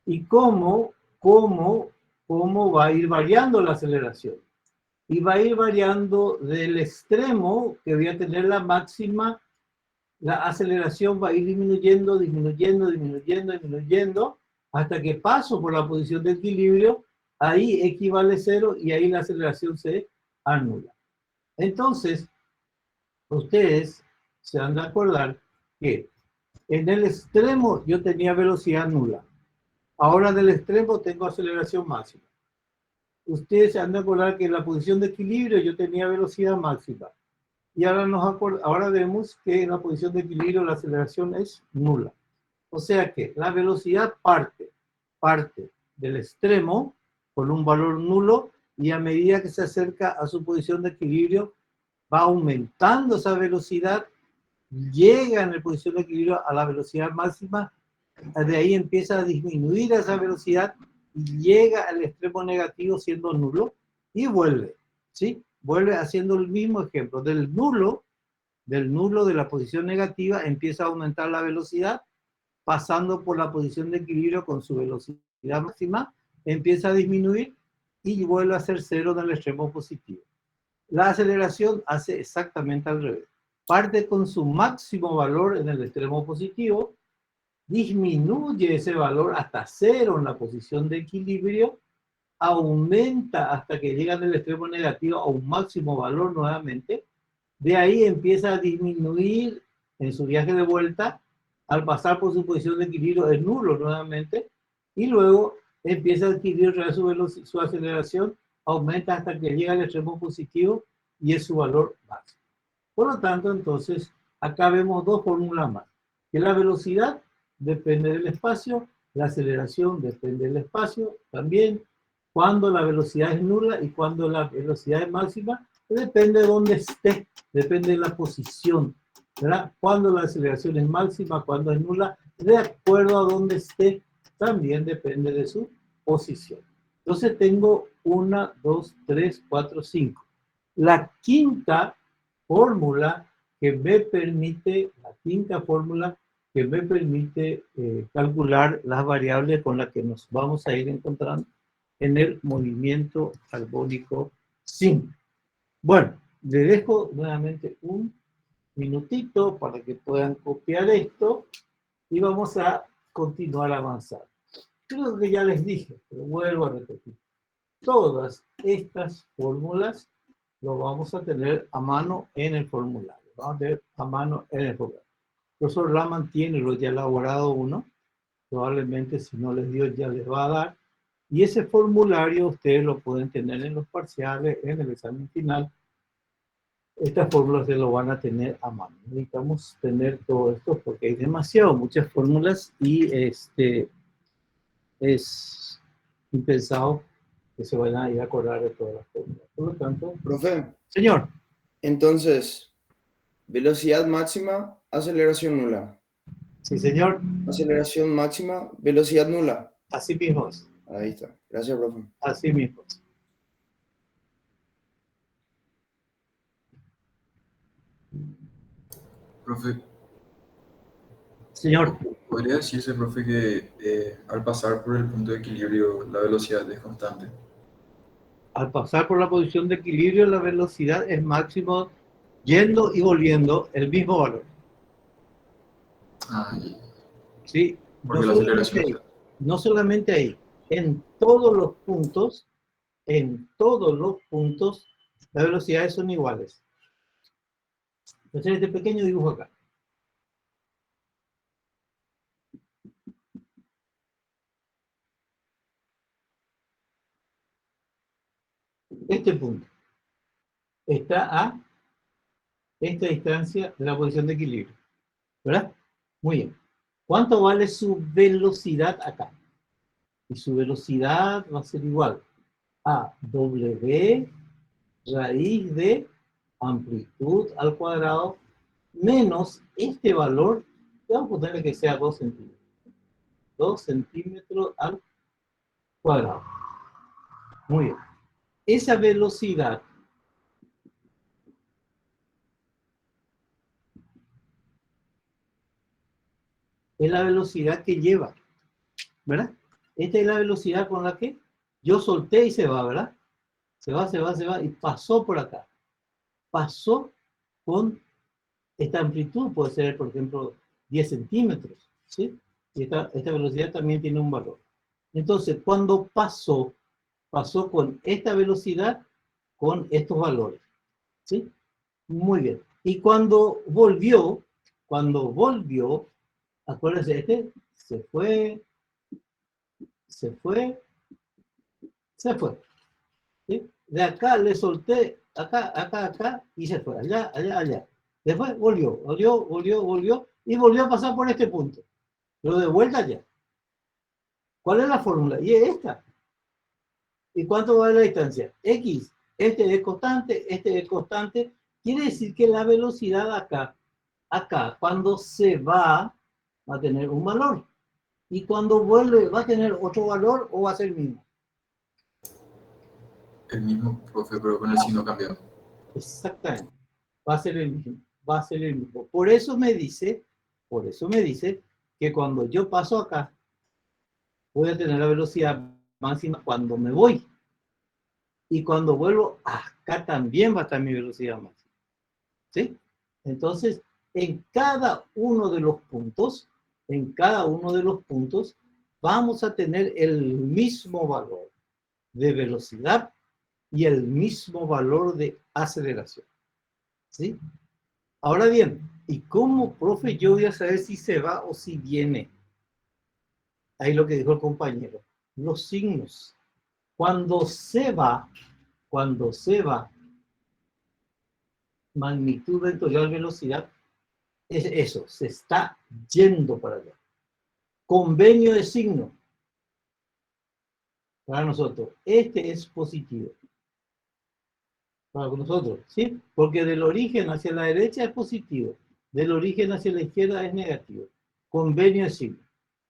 ¿y cómo va a ir variando la aceleración? Y va a ir variando del extremo que voy a tener la máxima, la aceleración va a ir disminuyendo, hasta que paso por la posición de equilibrio, ahí equivale 0 y ahí la aceleración se anula. Entonces, ustedes se han de acordar que en el extremo yo tenía velocidad nula. Ahora en el extremo tengo aceleración máxima. Ustedes se han de acordar que en la posición de equilibrio yo tenía velocidad máxima. Y ahora vemos que en la posición de equilibrio la aceleración es nula. O sea que la velocidad parte del extremo con un valor nulo y a medida que se acerca a su posición de equilibrio va aumentando esa velocidad, llega en la posición de equilibrio a la velocidad máxima, de ahí empieza a disminuir esa velocidad y llega al extremo negativo siendo nulo y vuelve, ¿sí? Vuelve haciendo el mismo ejemplo. Del nulo de la posición negativa empieza a aumentar la velocidad, pasando por la posición de equilibrio con su velocidad máxima, empieza a disminuir y vuelve a ser 0 en el extremo positivo. La aceleración hace exactamente al revés. Parte con su máximo valor en el extremo positivo, disminuye ese valor hasta 0 en la posición de equilibrio, aumenta hasta que llega en el extremo negativo a un máximo valor nuevamente, de ahí empieza a disminuir en su viaje de vuelta, al pasar por su posición de equilibrio es nulo nuevamente, y luego empieza a adquirir su aceleración, aumenta hasta que llega al extremo positivo y es su valor máximo. Por lo tanto, entonces, acá vemos dos fórmulas más, que la velocidad depende del espacio, la aceleración depende del espacio también, cuando la velocidad es nula y cuando la velocidad es máxima, depende de dónde esté, depende de la posición, ¿verdad? Cuando la aceleración es máxima, cuando es nula, de acuerdo a dónde esté, también depende de su posición. Entonces tengo 1, 2, 3, 4, 5. La quinta fórmula que me permite, calcular las variables con las que nos vamos a ir encontrando en el movimiento carbónico simple. Bueno, le dejo nuevamente un minutito para que puedan copiar esto y vamos a continuar a avanzar. Creo que ya les dije, pero vuelvo a repetir. Todas estas fórmulas lo vamos a tener a mano en el formulario. Vamos a tener a mano en el formulario. El profesor Raman tiene lo ya elaborado uno. Probablemente si no les dio ya les va a dar. Y ese formulario ustedes lo pueden tener en los parciales, en el examen final. Estas fórmulas se lo van a tener a mano. Necesitamos tener todo esto porque hay muchas fórmulas y es impensado que se vayan a ir a acordar de todas las fórmulas. Por lo tanto, Profe, señor. entonces, velocidad máxima, aceleración nula. Sí, señor. Aceleración máxima, velocidad nula. Así mismo es. Ahí está. Gracias, profe. Así mismo es. Profe, Señor. ¿podría decirse, profe, que al pasar por el punto de equilibrio la velocidad es constante? Al pasar por la posición de equilibrio, la velocidad es máximo yendo y volviendo el mismo valor. Ah, ¿Sí? porque la aceleración... No solamente ahí, en todos los puntos, las velocidades son iguales. Entonces, este pequeño dibujo acá. este punto está a esta distancia de la posición de equilibrio, ¿verdad? Muy bien. ¿Cuánto vale su velocidad acá? Y su velocidad va a ser igual a W raíz de amplitud al cuadrado menos este valor, vamos a ponerle que sea 2 centímetros. 2 centímetros al cuadrado. Muy bien. Esa velocidad es la velocidad que lleva, ¿verdad? Esta es la velocidad con la que yo solté y se va, ¿verdad? Se va, se va, se va y pasó por acá. Pasó con esta amplitud, puede ser, por ejemplo, 10 centímetros, ¿sí? Y esta velocidad también tiene un valor. Entonces, cuando pasó con esta velocidad, con estos valores, ¿sí? Muy bien. Y cuando volvió, acuérdense, este se fue, se fue, se fue. ¿Sí? De acá le solté, acá, acá, acá, y se fue, allá, allá, allá. Después volvió, y volvió a pasar por este punto. Pero de vuelta allá. ¿Cuál es la fórmula? Y es esta. ¿Y cuánto vale la distancia? X. Este es constante, este es constante. Quiere decir que la velocidad acá, cuando se va a tener un valor. Y cuando vuelve, ¿va a tener otro valor o va a ser el mismo? El mismo, profe, pero con el signo cambiado. Exactamente. Va a ser el mismo. Va a ser el mismo. Por eso me dice que cuando yo paso acá, voy a tener la velocidad máxima cuando me voy. Y cuando vuelvo, acá también va a estar mi velocidad máxima. ¿Sí? Entonces, en cada uno de los puntos, vamos a tener el mismo valor de velocidad y el mismo valor de aceleración. ¿Sí? Ahora bien, ¿y cómo, profe, yo voy a saber si se va o si viene? Ahí lo que dijo el compañero. Los signos. Cuando se va, magnitud vectorial velocidad, es eso, se está yendo para allá. Convenio de signo. Para nosotros, este es positivo. Para nosotros, ¿sí? Porque del origen hacia la derecha es positivo, del origen hacia la izquierda es negativo. Convenio de signo.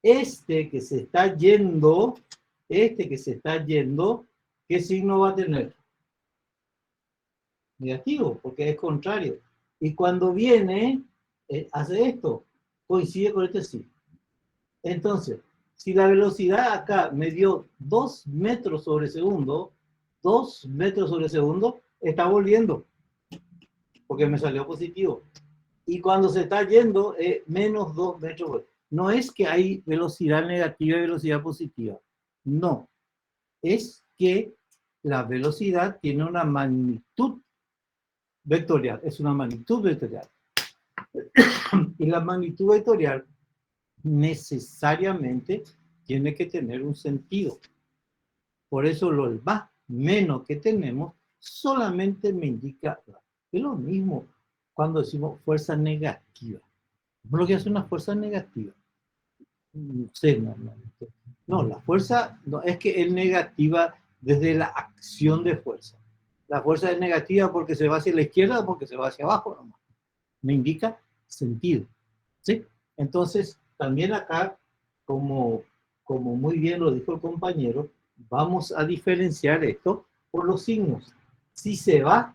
Este que se está yendo, ¿qué signo va a tener? Negativo, porque es contrario. Y cuando viene, hace esto, coincide con este signo. Entonces, si la velocidad acá me dio 2 metros sobre segundo, 2 metros sobre segundo, está volviendo, porque me salió positivo. Y cuando se está yendo, menos 2 metros. No es que hay velocidad negativa y velocidad positiva. No. Es que la velocidad tiene una magnitud vectorial. Es una magnitud vectorial. Y la magnitud vectorial necesariamente tiene que tener un sentido. Por eso lo más menos que tenemos solamente me indica, es lo mismo cuando decimos fuerza negativa. Lo que hace una fuerza negativa. No sé, no, la fuerza no, es que es negativa desde la acción de fuerza. La fuerza es negativa porque se va hacia la izquierda o porque se va hacia abajo nomás. Me indica sentido. ¿Sí? Entonces, también acá, como muy bien lo dijo el compañero, vamos a diferenciar esto por los signos. Si se va,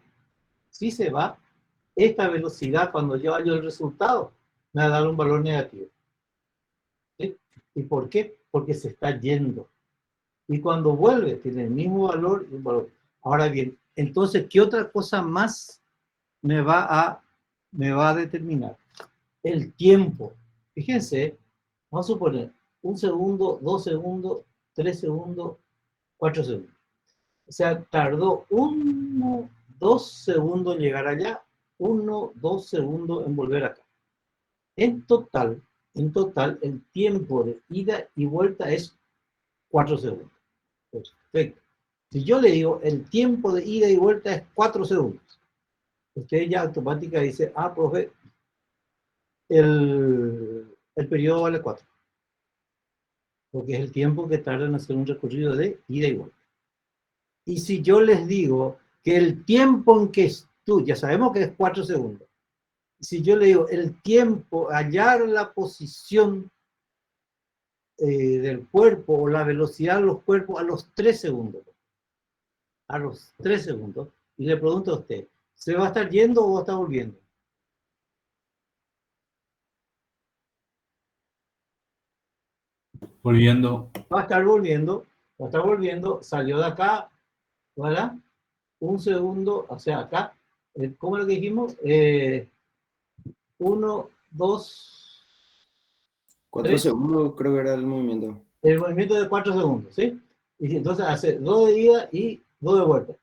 esta velocidad cuando yo hallo el resultado, me va a dar un valor negativo. ¿Sí? ¿Y por qué? Porque se está yendo. Y cuando vuelve, tiene el mismo valor y un valor. Ahora bien, entonces, ¿qué otra cosa más me va a determinar? El tiempo. Fíjense, vamos a suponer 1 segundo, 2 segundos, 3 segundos, 4 segundos. O sea, tardó 1, 2 segundos en llegar allá, 1, 2 segundos en volver acá. En total, el tiempo de ida y vuelta es 4 segundos. Perfecto. Si yo le digo el tiempo de ida y vuelta es 4 segundos, usted ya automáticamente dice, ah, profe, el periodo vale 4, porque es el tiempo que tarda en hacer un recorrido de ida y vuelta. Y si yo les digo que el tiempo en que tú, ya sabemos que es 4 segundos, si yo le digo el tiempo, hallar la posición del cuerpo o la velocidad de los cuerpos a los 3 segundos, y le pregunto a usted, ¿se va a estar yendo o va a estar volviendo? Volviendo. Va a estar volviendo, salió de acá, ¿verdad? Un segundo, o sea, acá, ¿cómo es lo que dijimos? 1, 2, 4 3, segundos creo que era el movimiento. el movimiento de 4 segundos, ¿sí? Y entonces hace 2 de ida y 2 de vuelta.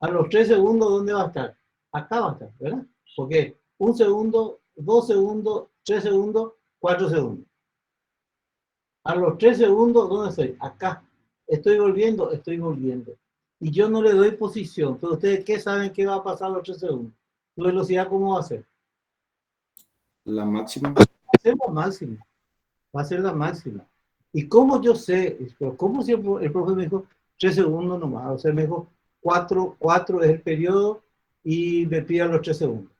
A los 3 segundos, ¿dónde va a estar? Acá va a estar, ¿verdad? Porque 1 segundo, 2 segundos, 3 segundos, 4 segundos. A los 3 segundos, ¿dónde estoy? Acá. Estoy volviendo. Y yo no le doy posición. Pero ustedes, ¿qué saben qué va a pasar a los 3 segundos? ¿Tu velocidad cómo va a ser? La máxima. Va a ser la máxima. Va a ser la máxima. ¿Y cómo yo sé? Pero ¿cómo si el profe me dijo 3 segundos nomás? O sea, me dijo 4 es el periodo y me pide a los 3 segundos.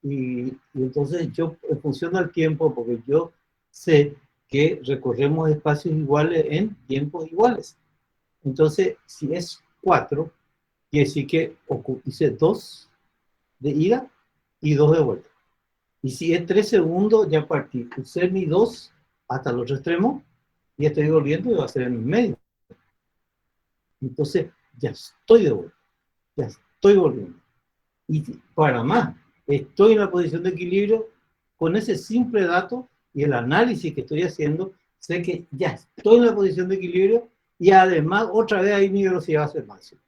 Y entonces yo, en función del tiempo, porque yo sé que recorremos espacios iguales en tiempos iguales. Entonces, si es 4, quiere decir que hice 2 de ida y 2 de vuelta. Y si es 3 segundos, ya partí. Usé mi 2 hasta el otro extremo y estoy volviendo y va a ser en el medio. Entonces, ya estoy de vuelta. Ya estoy volviendo. Y para más, estoy en la posición de equilibrio con ese simple dato y el análisis que estoy haciendo, sé que ya estoy en la posición de equilibrio y además otra vez ahí mi velocidad va a ser máxima.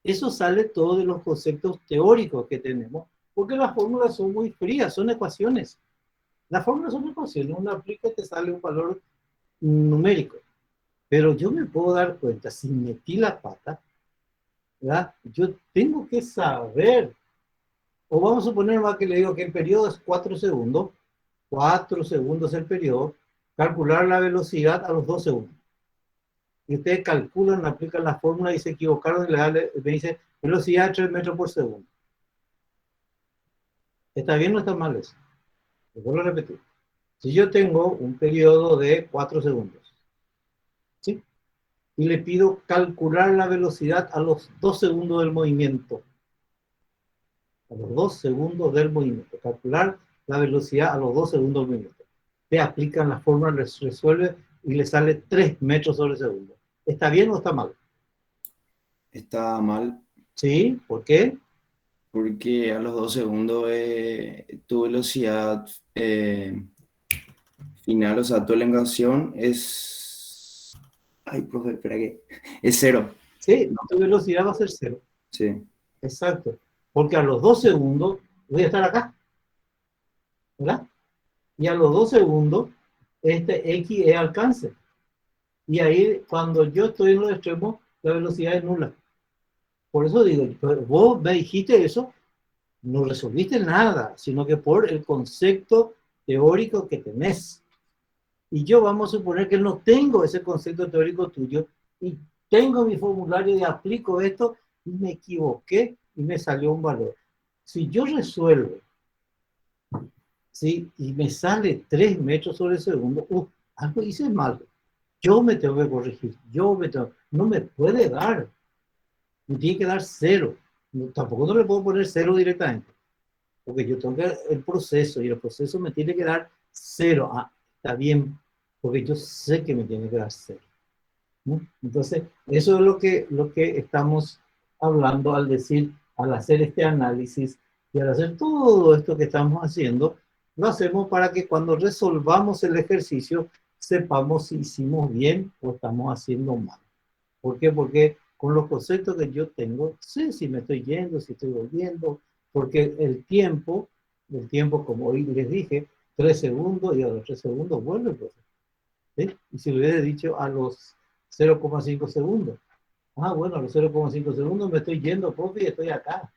Eso sale todo de los conceptos teóricos que tenemos, porque las fórmulas son muy frías, son ecuaciones. Las fórmulas son ecuaciones, uno aplica y te sale un valor numérico. Pero yo me puedo dar cuenta, si metí la pata, ¿verdad? Yo tengo que saber. O vamos a suponer más que le digo que el periodo es 4 segundos. 4 segundos el periodo. Calcular la velocidad a los 2 segundos. Y ustedes calculan, aplican la fórmula y se equivocaron y me dice velocidad de 3 metros por segundo. ¿Está bien o está mal eso? Lo vuelvo a repetir. Si yo tengo un periodo de 4 segundos, ¿sí? Y le pido calcular la velocidad a los 2 segundos del movimiento. A los 2 segundos del movimiento. Calcular la velocidad a los 2 segundos del movimiento. Le aplican la fórmula, les resuelve y le sale 3 metros sobre segundo. ¿Está bien o está mal? Está mal Sí, ¿por qué? porque a los 2 segundos tu velocidad final, o sea, tu elongación es... Ay, profe, espera que... Es 0. Sí, tu velocidad va a ser 0. Sí. Exacto. Porque a los 2 segundos voy a estar acá, ¿verdad? Y a los 2 segundos, este X es alcance. Y ahí, cuando yo estoy en los extremos, la velocidad es nula. Por eso digo, vos me dijiste eso, no resolviste nada, sino que por el concepto teórico que tenés. Y yo vamos a suponer que no tengo ese concepto teórico tuyo y tengo mi formulario y aplico esto y me equivoqué y me salió un valor. Si yo resuelvo, ¿sí? Y me sale 3 metros sobre segundo, algo hice mal. Yo me tengo que corregir, no me puede dar, me tiene que dar 0. Tampoco no le puedo poner 0 directamente, porque yo tengo que el proceso y el proceso me tiene que dar 0. Ah, está bien, porque yo sé que me tiene que dar 0. ¿No? Entonces, eso es lo que estamos hablando al hacer este análisis y al hacer todo esto que estamos haciendo, lo hacemos para que cuando resolvamos el ejercicio sepamos si hicimos bien o estamos haciendo mal. ¿Por qué? Porque con los conceptos que yo tengo, sé si me estoy yendo, si estoy volviendo, porque el tiempo, como hoy les dije, 3 segundos y a los 3 segundos vuelve el proceso. ¿Sí? Y si lo hubiera dicho a los 0,5 segundos, Ah, bueno, los 0,5 segundos me estoy yendo, profe, y estoy acá.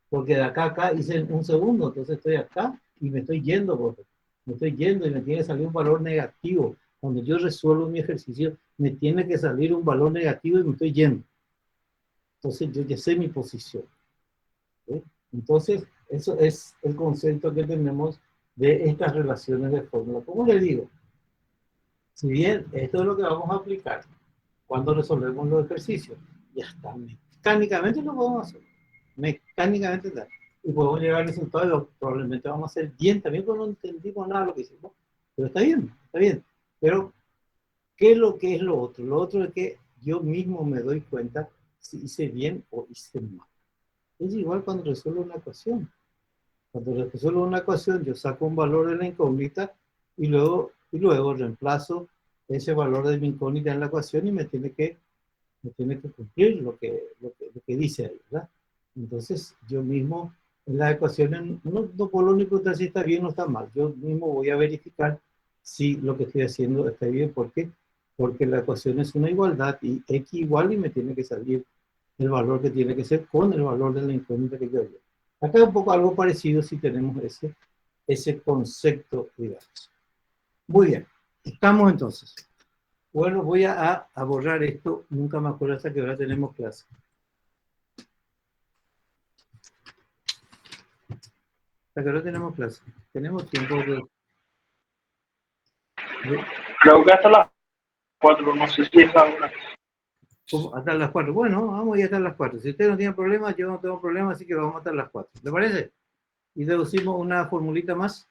Porque de acá a acá hice un segundo, entonces estoy acá y me estoy yendo, profe. Me estoy yendo y me tiene que salir un valor negativo. Cuando yo resuelvo mi ejercicio, me tiene que salir un valor negativo y me estoy yendo. Entonces yo ya sé mi posición. ¿Sí? Entonces, eso es el concepto que tenemos de estas relaciones de fórmula. ¿Cómo le digo? Si bien esto es lo que vamos a aplicar cuando resolvemos los ejercicios, ya está, mecánicamente lo podemos hacer. Mecánicamente está. Y podemos llegar al resultado y probablemente vamos a hacer bien también porque no entendimos nada de lo que hicimos. Pero está bien, está bien. Pero, ¿qué es lo que es lo otro? Lo otro es que yo mismo me doy cuenta si hice bien o hice mal. Es igual cuando resuelvo una ecuación. Cuando resuelvo una ecuación, yo saco un valor de la incógnita y luego reemplazo ese valor de mi incógnita en la ecuación y me tiene que cumplir lo que dice ahí, ¿verdad? Entonces, yo mismo en las ecuaciones no por lo único preguntar si está bien o está mal. Yo mismo voy a verificar si lo que estoy haciendo está bien. ¿Por qué? Porque la ecuación es una igualdad y x igual y me tiene que salir el valor que tiene que ser con el valor de la incógnita que yo había. Acá es un poco algo parecido si tenemos ese concepto, digamos. Muy bien, estamos entonces. Bueno, voy a borrar esto. Nunca me acuerdo hasta que ahora tenemos clase. Hasta que ahora tenemos clase. Tenemos tiempo Creo que hasta las 4, no sé si es la una. hasta las 4. Bueno, vamos ya hasta las 4. Si usted no tiene problemas, yo no tengo problemas, así que vamos hasta las 4. ¿Le parece? Y deducimos una formulita más.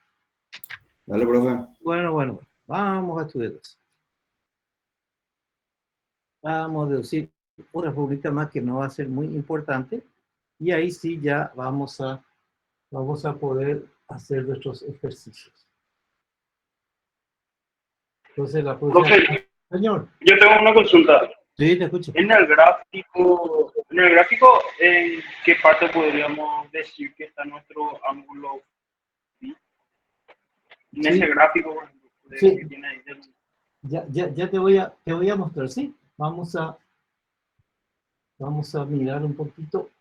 Dale, profe. Bueno. Vamos a estudiar. Vamos a deducir una formulita más que no va a ser muy importante. Y ahí sí ya vamos a poder hacer nuestros ejercicios. Entonces la próxima... Profe, Señor. yo tengo una consulta. Sí, te escucho. En el gráfico, ¿en qué parte podríamos decir que está nuestro ángulo? ¿Sí? En Sí. ese gráfico, por ejemplo, Sí. que tiene ahí Ya te voy a mostrar, ¿sí? Vamos a mirar un poquito.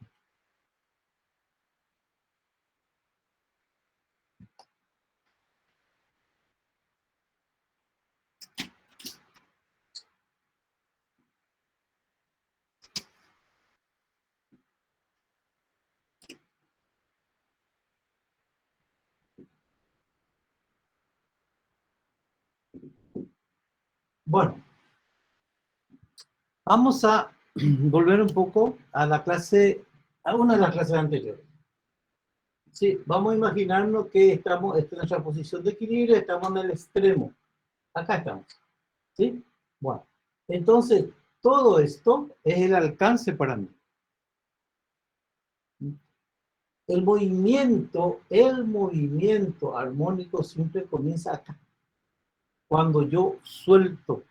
Bueno, vamos a volver un poco a la clase, a una de las clases anteriores. Sí, vamos a imaginarnos que esta es nuestra posición de equilibrio, estamos en el extremo. Acá estamos. ¿Sí? Bueno, entonces, todo esto es el alcance para mí. El movimiento armónico siempre comienza acá. Cuando yo suelto.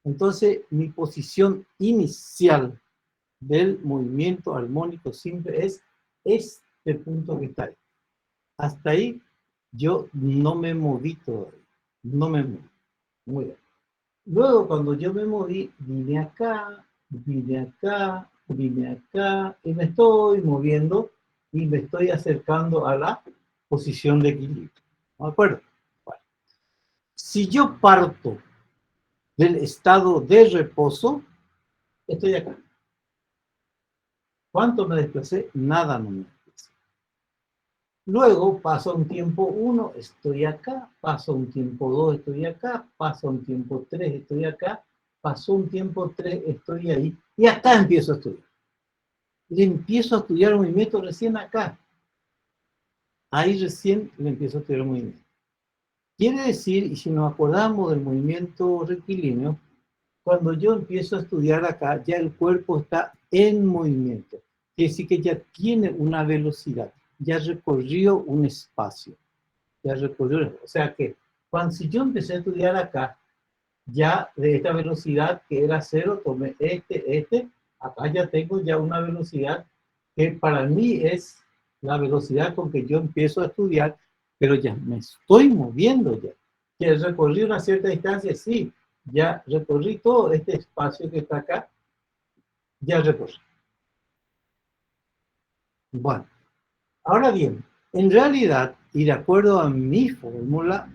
Entonces, mi posición inicial del movimiento armónico simple es este punto que está ahí. Hasta ahí yo no me moví todavía. No me moví. Muy bien. Luego, cuando yo me moví, vine acá, y me estoy moviendo y me estoy acercando a la posición de equilibrio. ¿De acuerdo? Bueno. Si yo parto del estado de reposo, estoy acá. ¿Cuánto me desplacé? Nada no me desplacé. Luego pasa un tiempo 1, estoy acá, pasa un tiempo 2, estoy acá, pasa un tiempo 3, estoy acá, pasó un tiempo 3, estoy ahí, y acá empiezo a estudiar. Le empiezo a estudiar el movimiento recién acá. Ahí recién le empiezo a estudiar el movimiento. Quiere decir, y si nos acordamos del movimiento rectilíneo, cuando yo empiezo a estudiar acá, ya el cuerpo está en movimiento. Quiere decir que ya tiene una velocidad, ya recorrió un espacio. O sea que si yo empecé a estudiar acá, ya de esta velocidad que era 0, tomé acá ya tengo ya una velocidad que para mí es la velocidad con que yo empiezo a estudiar, pero ya me estoy moviendo ya. ¿Que recorrí una cierta distancia? Sí, ya recorrí todo este espacio que está acá ya recorrí. Bueno, ahora bien, en realidad, y de acuerdo a mi fórmula,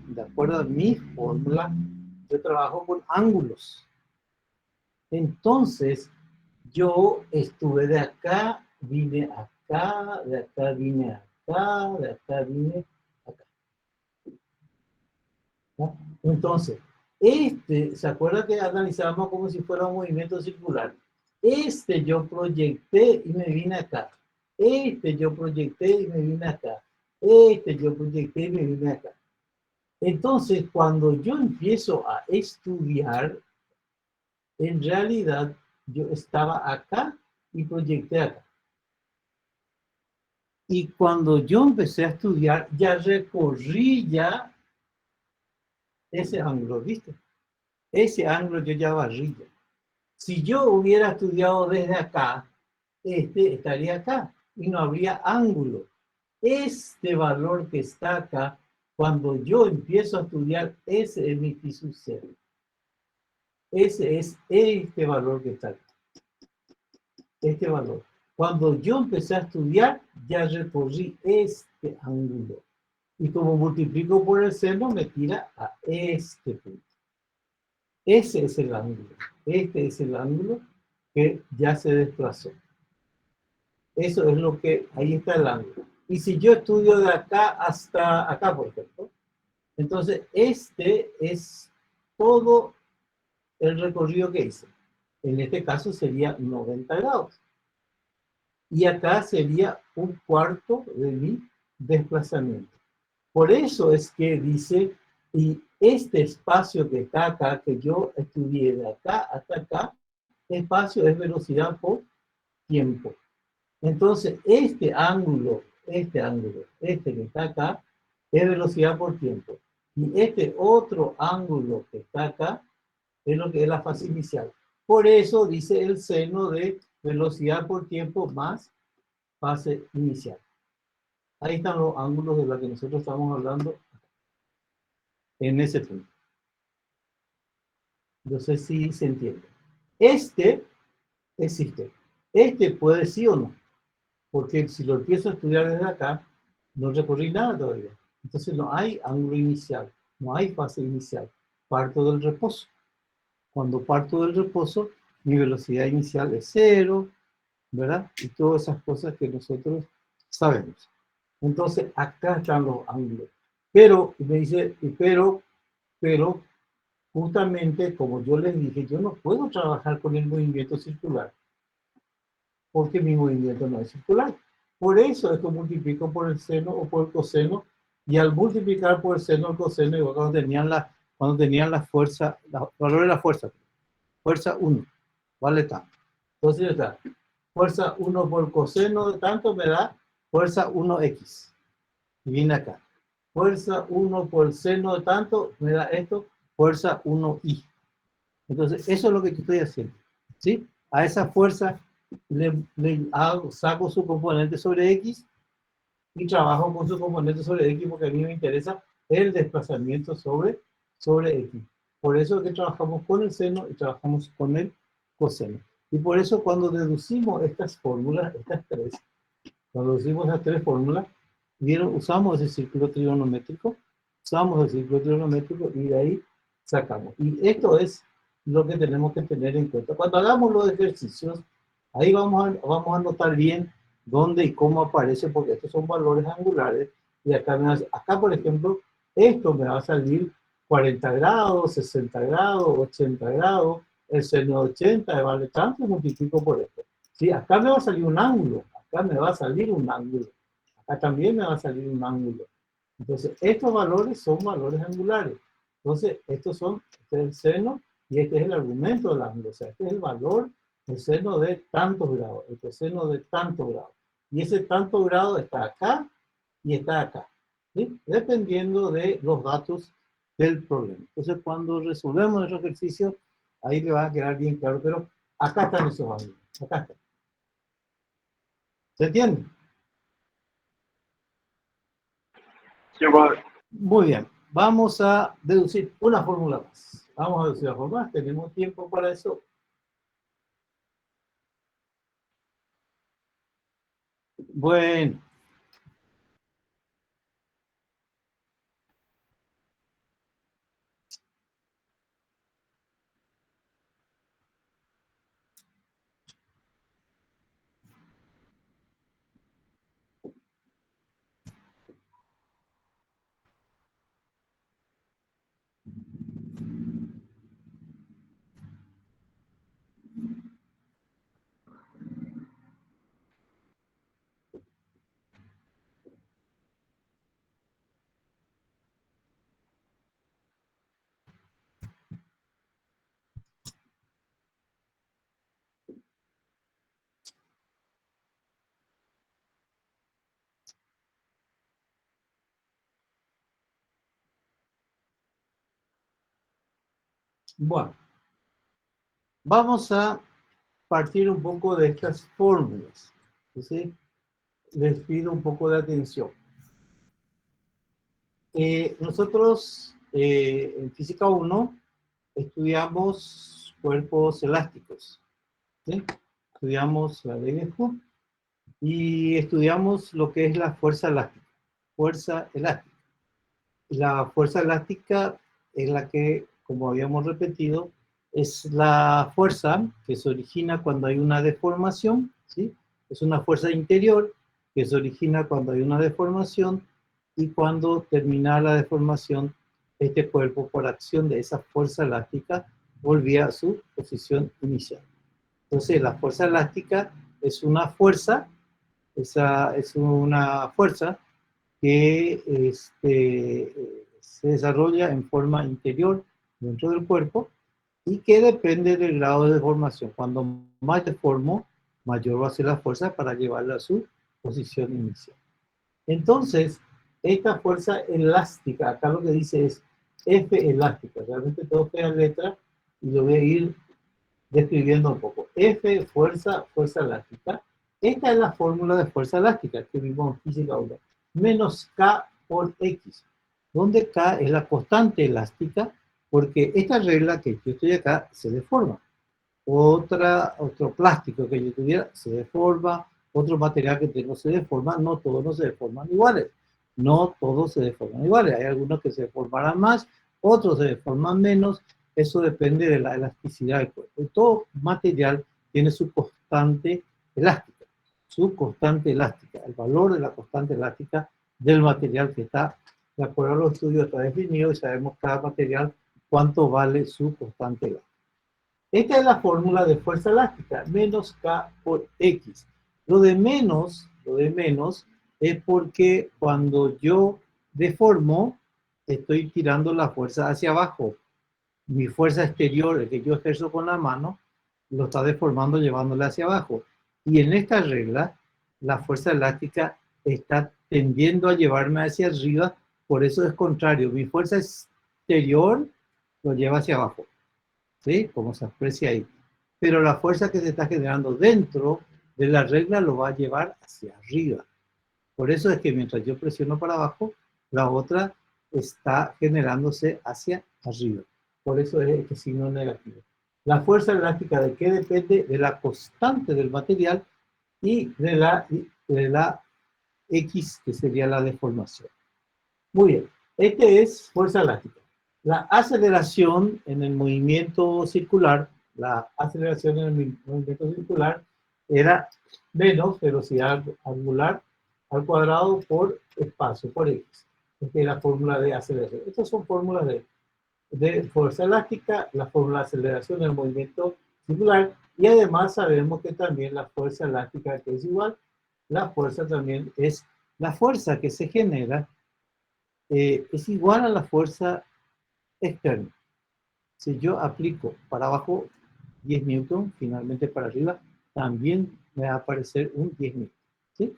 yo trabajo con ángulos. Entonces, yo estuve de acá, vine acá, de acá vine acá, de acá vine acá. ¿No? Entonces, ¿se acuerda que analizábamos como si fuera un movimiento circular? Yo proyecté y me vine acá. Yo proyecté y me vine acá. Yo proyecté y me vine acá. Entonces, cuando yo empiezo a estudiar, en realidad yo estaba acá y proyecté acá. Y cuando yo empecé a estudiar, ya recorrí ya ese ángulo, ¿viste? Ese ángulo yo ya barrí ya. Si yo hubiera estudiado desde acá, estaría acá y no habría ángulo. Este valor que está acá, cuando yo empiezo a estudiar, ese es mi phi sub 0. Ese es este valor que está acá. Este valor. Cuando yo empecé a estudiar, ya recorrí este ángulo. Y como multiplico por el seno, me tira a este punto. Ese es el ángulo. Este es el ángulo que ya se desplazó. Eso es lo que, ahí está el ángulo. Y si yo estudio de acá hasta acá, por ejemplo, entonces este es todo el recorrido que hice. En este caso sería 90 grados. Y acá sería un cuarto de mi desplazamiento. Por eso es que dice, y este espacio que está acá, que yo estudié de acá hasta acá, espacio es velocidad por tiempo. Entonces, este ángulo, este que está acá, es velocidad por tiempo. Y este otro ángulo que está acá, es lo que es la fase inicial. Por eso dice el seno de velocidad por tiempo más fase inicial. Ahí están los ángulos de los que nosotros estamos hablando en ese punto. No sé si se entiende. Este existe. Este puede sí o no. Porque si lo empiezo a estudiar desde acá, no recorrí nada todavía. Entonces no hay ángulo inicial, no hay fase inicial. Parto del reposo. Cuando parto del reposo, mi velocidad inicial es 0, ¿verdad? Y todas esas cosas que nosotros sabemos. Entonces, acá están los ángulos. Pero, me dice, pero, justamente como yo les dije, yo no puedo trabajar con el movimiento circular, porque mi movimiento no es circular. Por eso es que multiplico por el seno o por el coseno, y al multiplicar por el seno o el coseno, igual cuando tenían la fuerza, el valor de la fuerza 1, vale tanto. Entonces está, fuerza 1 por coseno de tanto me da fuerza 1x. Y viene acá. Fuerza 1 por seno de tanto me da esto, fuerza 1i. Entonces, eso es lo que yo estoy haciendo. ¿Sí? A esa fuerza saco su componente sobre x y trabajo con su componente sobre x porque a mí me interesa el desplazamiento sobre x. Por eso es que trabajamos con el seno y trabajamos con el coseno. Y por eso cuando deducimos estas fórmulas, cuando deducimos estas tres fórmulas, usamos ese círculo trigonométrico, y de ahí sacamos. Y esto es lo que tenemos que tener en cuenta. Cuando hagamos los ejercicios, ahí vamos a notar bien dónde y cómo aparece, porque estos son valores angulares. Y acá, por ejemplo, esto me va a salir 40 grados, 60 grados, 80 grados, el seno de 80 vale tanto y multiplico por esto. Sí, acá me va a salir un ángulo, acá me va a salir un ángulo, acá también me va a salir un ángulo. Entonces, estos valores son valores angulares. Entonces, este es el seno y este es el argumento del ángulo. O sea, este es el valor del seno de tantos grados, el coseno de tantos grados. Y ese tanto grado está acá y está acá, ¿sí? Dependiendo de los datos del problema. Entonces, cuando resolvemos esos ejercicios, ahí le va a quedar bien claro, pero acá están esos ángulos, acá están. ¿Se entiende? Sí, padre. Muy bien, vamos a deducir una fórmula más. Vamos a deducir la fórmula más, tenemos tiempo para eso. Bueno, bueno, vamos a partir un poco de estas fórmulas. ¿Sí? Les pido un poco de atención. Nosotros en Física 1 estudiamos cuerpos elásticos. ¿Sí? Estudiamos la ley de Hooke y estudiamos lo que es la fuerza elástica. Fuerza elástica. La fuerza elástica es la que, como habíamos repetido, es la fuerza que se origina cuando hay una deformación, ¿sí? Es una fuerza interior que se origina cuando hay una deformación y cuando termina la deformación, este cuerpo, por acción de esa fuerza elástica, volvía a su posición inicial. Entonces, la fuerza elástica es una fuerza, esa es una fuerza que se desarrolla en forma interior dentro del cuerpo y que depende del grado de deformación. Cuando más deformo, mayor va a ser la fuerza para llevarla a su posición inicial. Entonces, esta fuerza elástica, acá lo que dice es F elástica, realmente todo queda en letra y lo voy a ir describiendo un poco. F, fuerza elástica. Esta es la fórmula de fuerza elástica que vimos en física 1. Menos K por X, donde K es la constante elástica, porque esta regla que yo estoy acá se deforma. Otro plástico que yo tuviera se deforma, otro material que tengo se deforma, no todos no se deforman iguales. No todos se deforman iguales. Hay algunos que se deformarán más, otros se deforman menos. Eso depende de la elasticidad del cuerpo. Y todo material tiene su constante elástica. Su constante elástica. El valor de la constante elástica del material que está, de acuerdo a los estudios, está definido y sabemos cada material cuánto vale su constante elástica. Esta es la fórmula de fuerza elástica, menos K por X. Lo de menos es porque cuando yo deformo, estoy tirando la fuerza hacia abajo. Mi fuerza exterior, el que yo ejerzo con la mano, lo está deformando llevándole hacia abajo. Y en esta regla, la fuerza elástica está tendiendo a llevarme hacia arriba, por eso es contrario. Mi fuerza exterior lo lleva hacia abajo. ¿Sí? Como se aprecia ahí. Pero la fuerza que se está generando dentro de la regla lo va a llevar hacia arriba. Por eso es que mientras yo presiono para abajo, la otra está generándose hacia arriba. Por eso es este signo negativo. La fuerza elástica, ¿de qué depende? De la constante del material y de la X, que sería la deformación. Muy bien. Este es fuerza elástica. La aceleración en el movimiento circular, era menos velocidad angular al cuadrado por espacio, por X. Esta es la fórmula de aceleración. Estas son fórmulas de fuerza elástica, la fórmula de aceleración en el movimiento circular, y además sabemos que también la fuerza elástica, que es igual, la fuerza también es la fuerza que se genera, es igual a la fuerza externa. Si yo aplico para abajo 10 newton, finalmente para arriba, también me va a aparecer un 10 newton. ¿Sí?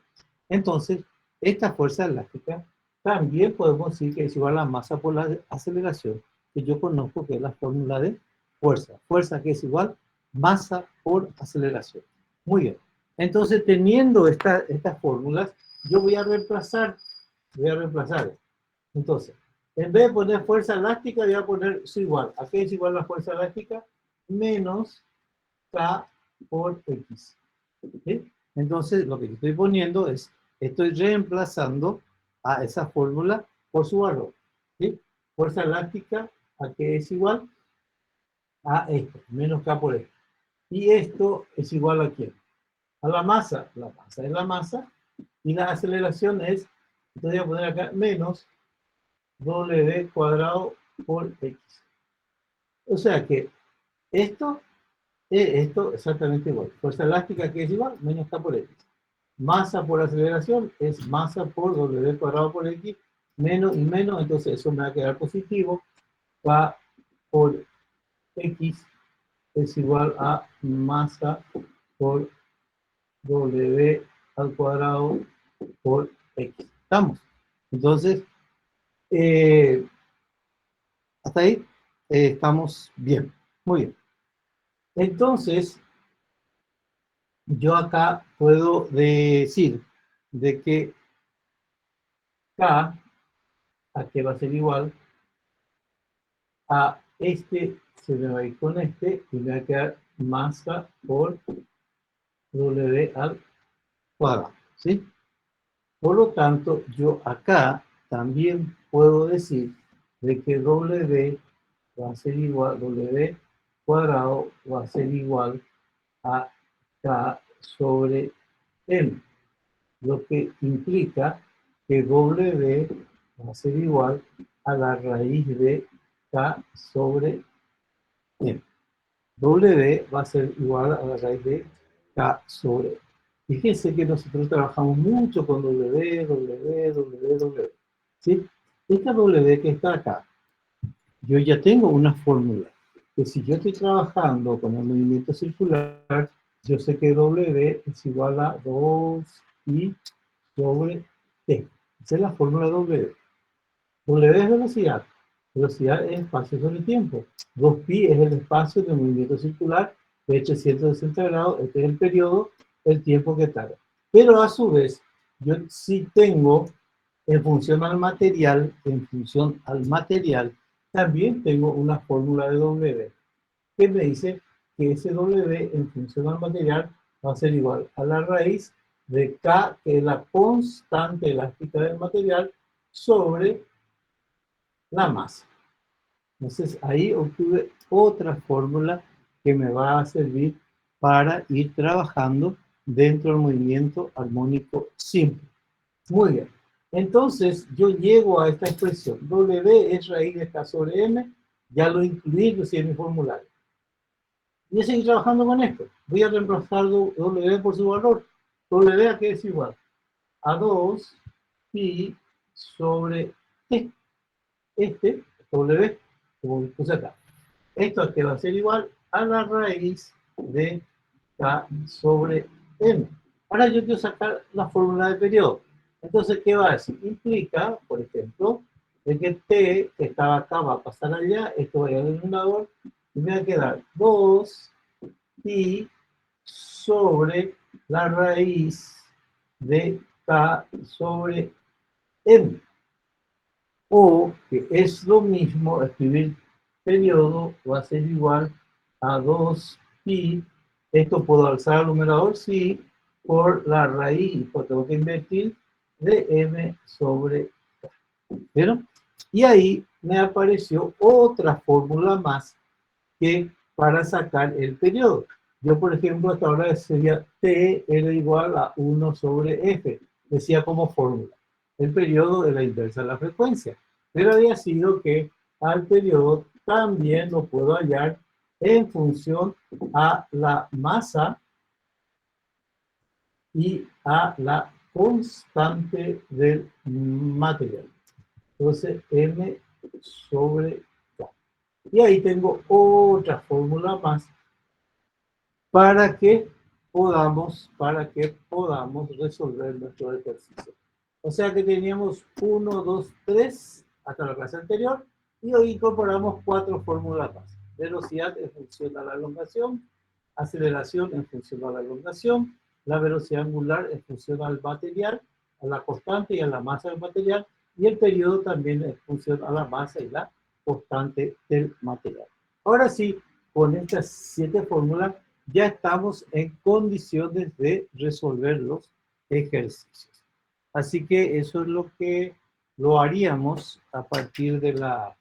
Entonces, esta fuerza elástica también podemos decir que es igual a la masa por la aceleración, que yo conozco que es la fórmula de fuerza. Fuerza que es igual masa por aceleración. Muy bien. Entonces, teniendo estas fórmulas, yo voy a reemplazar. Entonces, en vez de poner fuerza elástica, voy a poner su igual. ¿A qué es igual la fuerza elástica? Menos K por X. ¿Sí? Entonces, lo que estoy poniendo es, estoy reemplazando a esa fórmula por su valor. ¿Sí? Fuerza elástica, ¿a qué es igual? A esto, menos K por esto. Y esto es igual a ¿quién? A la masa. La masa es la masa. Y la aceleración es, entonces voy a poner acá, menos W cuadrado por X. O sea que esto es esto exactamente igual. Fuerza elástica que es igual, menos K por X. Masa por aceleración es masa por W cuadrado por X, menos y menos, entonces eso me va a quedar positivo. K por X es igual a masa por W al cuadrado por X. ¿Estamos? Entonces, hasta ahí estamos bien. Muy bien. Entonces, yo acá puedo decir de que K, a que va a ser igual a este, se me va a ir con este y me va a quedar masa por W al cuadrado. ¿Sí? Por lo tanto, yo acá también puedo decir de que W va a ser igual, W cuadrado va a ser igual a K sobre M, lo que implica que W va a ser igual a la raíz de K sobre M. W va a ser igual a la raíz de K sobre M. Fíjense que nosotros trabajamos mucho con W. ¿Sí? Esta W que está acá, yo ya tengo una fórmula, que si yo estoy trabajando con el movimiento circular, yo sé que W es igual a 2pi sobre T. Esa es la fórmula W. W es velocidad. Velocidad es espacio sobre tiempo. 2pi es el espacio de movimiento circular de 360 grados. Este es el periodo, el tiempo que tarda. Pero a su vez, yo sí tengo, en función al material, también tengo una fórmula de W, que me dice que ese W en función al material va a ser igual a la raíz de K, que es la constante elástica del material, sobre la masa. Entonces ahí obtuve otra fórmula que me va a servir para ir trabajando dentro del movimiento armónico simple. Muy bien. Entonces yo llego a esta expresión. W es raíz de K sobre M. Ya lo incluí inclusive en mi formulario. Voy a seguir trabajando con esto. Voy a reemplazar W por su valor. W a qué es igual a 2 pi sobre T. Este W, como puse acá. Esto que va a ser igual a la raíz de K sobre M. Ahora yo quiero sacar la fórmula de periodo. Entonces, ¿qué va a decir? Implica, por ejemplo, de que T, que estaba acá, va a pasar allá, esto va a ir al denominador, y me va a quedar 2 pi sobre la raíz de K sobre M. O, que es lo mismo, escribir periodo va a ser igual a 2pi, esto puedo alzar al numerador, sí, por la raíz, pues tengo que invertir, de m sobre k. ¿Vieron? Y ahí me apareció otra fórmula más que para sacar el periodo. Yo, por ejemplo, hasta ahora sería T era igual a 1 sobre F, decía como fórmula. El periodo de la inversa de la frecuencia. Pero había sido que al periodo también lo puedo hallar en función a la masa y a la constante del material. Entonces, M sobre K. Y ahí tengo otra fórmula más para que podamos resolver nuestro ejercicio. O sea que teníamos 1, 2, 3 hasta la clase anterior y hoy incorporamos 4 fórmulas más. Velocidad en función a la elongación, aceleración en función a la elongación, la velocidad angular en función al material, a la constante y a la masa del material, y el periodo también en función a la masa y la constante del material. Ahora sí, con estas 7 fórmulas ya estamos en condiciones de resolver los ejercicios. Así que eso es lo que lo haríamos a partir de la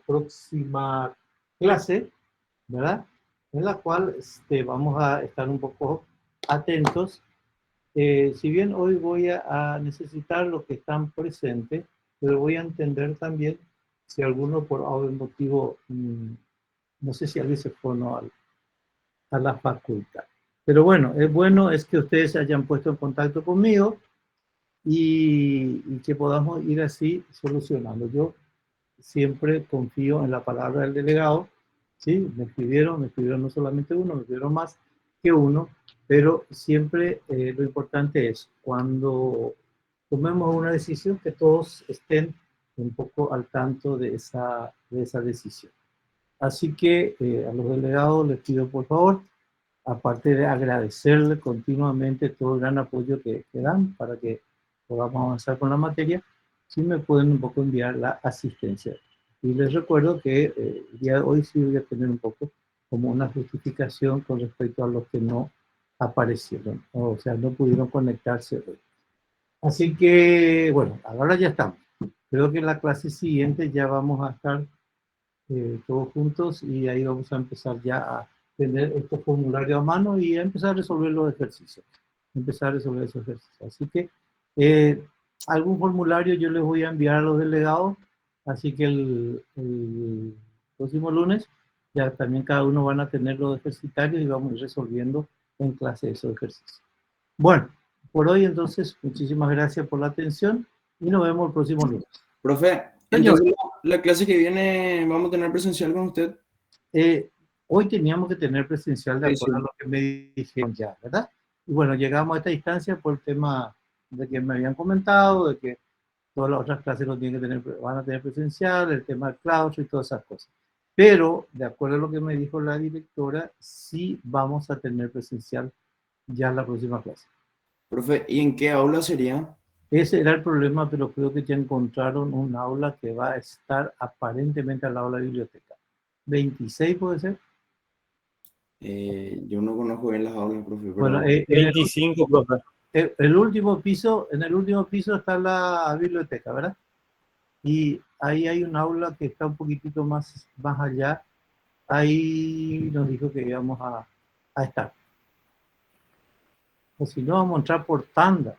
próxima clase, ¿verdad? En la cual vamos a estar un poco atentos. Si bien hoy voy a necesitar los que están presentes, pero voy a entender también si alguno por algún motivo, no sé si alguien se fue o no a la facultad. Pero bueno es que ustedes se hayan puesto en contacto conmigo y que podamos ir así solucionando. Yo siempre confío en la palabra del delegado, ¿sí? Me escribieron no solamente uno, me escribieron más que uno, pero siempre lo importante es cuando tomemos una decisión que todos estén un poco al tanto de esa decisión. Así que a los delegados les pido por favor, aparte de agradecerle continuamente todo el gran apoyo que dan para que podamos avanzar con la materia, sí me pueden un poco enviar la asistencia. Y les recuerdo que el día de hoy sí voy a tener un poco como una justificación con respecto a los que no aparecieron, o sea, no pudieron conectarse hoy. Así que, bueno, ahora ya estamos. Creo que en la clase siguiente ya vamos a estar todos juntos y ahí vamos a empezar ya a tener estos formularios a mano y a empezar a resolver los ejercicios. Empezar a resolver esos ejercicios. Así que algún formulario yo les voy a enviar a los delegados, así que el próximo lunes ya también cada uno van a tener los ejercitarios y vamos a ir resolviendo en clase esos ejercicios. Bueno, por hoy entonces, muchísimas gracias por la atención y nos vemos el próximo lunes. Profe, entonces la clase que viene vamos a tener presencial con usted. Hoy teníamos que tener presencial de acuerdo Sí. a lo que me dijeron ya, ¿verdad? Y bueno, llegamos a esta instancia por el tema de que me habían comentado, de que todas las otras clases lo tienen que tener, van a tener presencial, el tema del claustro y todas esas cosas. Pero, de acuerdo a lo que me dijo la directora, sí vamos a tener presencial ya la próxima clase. Profe, ¿y en qué aula sería? Ese era el problema, pero creo que ya encontraron un aula que va a estar aparentemente al lado de la biblioteca. 26 puede ser. Yo no conozco bien las aulas, profe. Pero... Bueno, 25, profe. En el último piso está la biblioteca, ¿verdad? Y ahí hay un aula que está un poquitito más allá. Ahí nos dijo que íbamos a estar. O si no, vamos a entrar por tanda.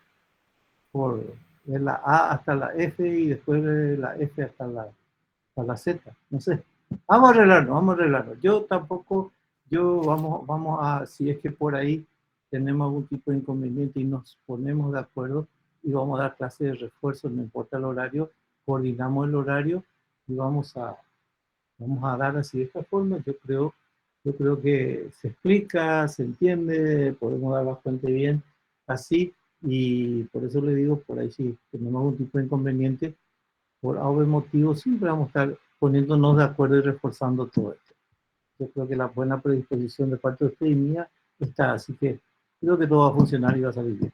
De la A hasta la F y después de la F hasta la Z. No sé. Vamos a arreglarnos. Yo tampoco, vamos a, si es que por ahí tenemos algún tipo de inconveniente y nos ponemos de acuerdo y vamos a dar clase de refuerzo, no importa el horario, coordinamos el horario y vamos a dar así de esta forma. Yo creo que se explica, se entiende, podemos dar bastante bien así y por eso le digo, por ahí si tenemos algún tipo de inconveniente, por algún motivo siempre vamos a estar poniéndonos de acuerdo y reforzando todo esto. Yo creo que la buena predisposición de parte de usted y mía está, así que creo que todo va a funcionar y va a salir bien.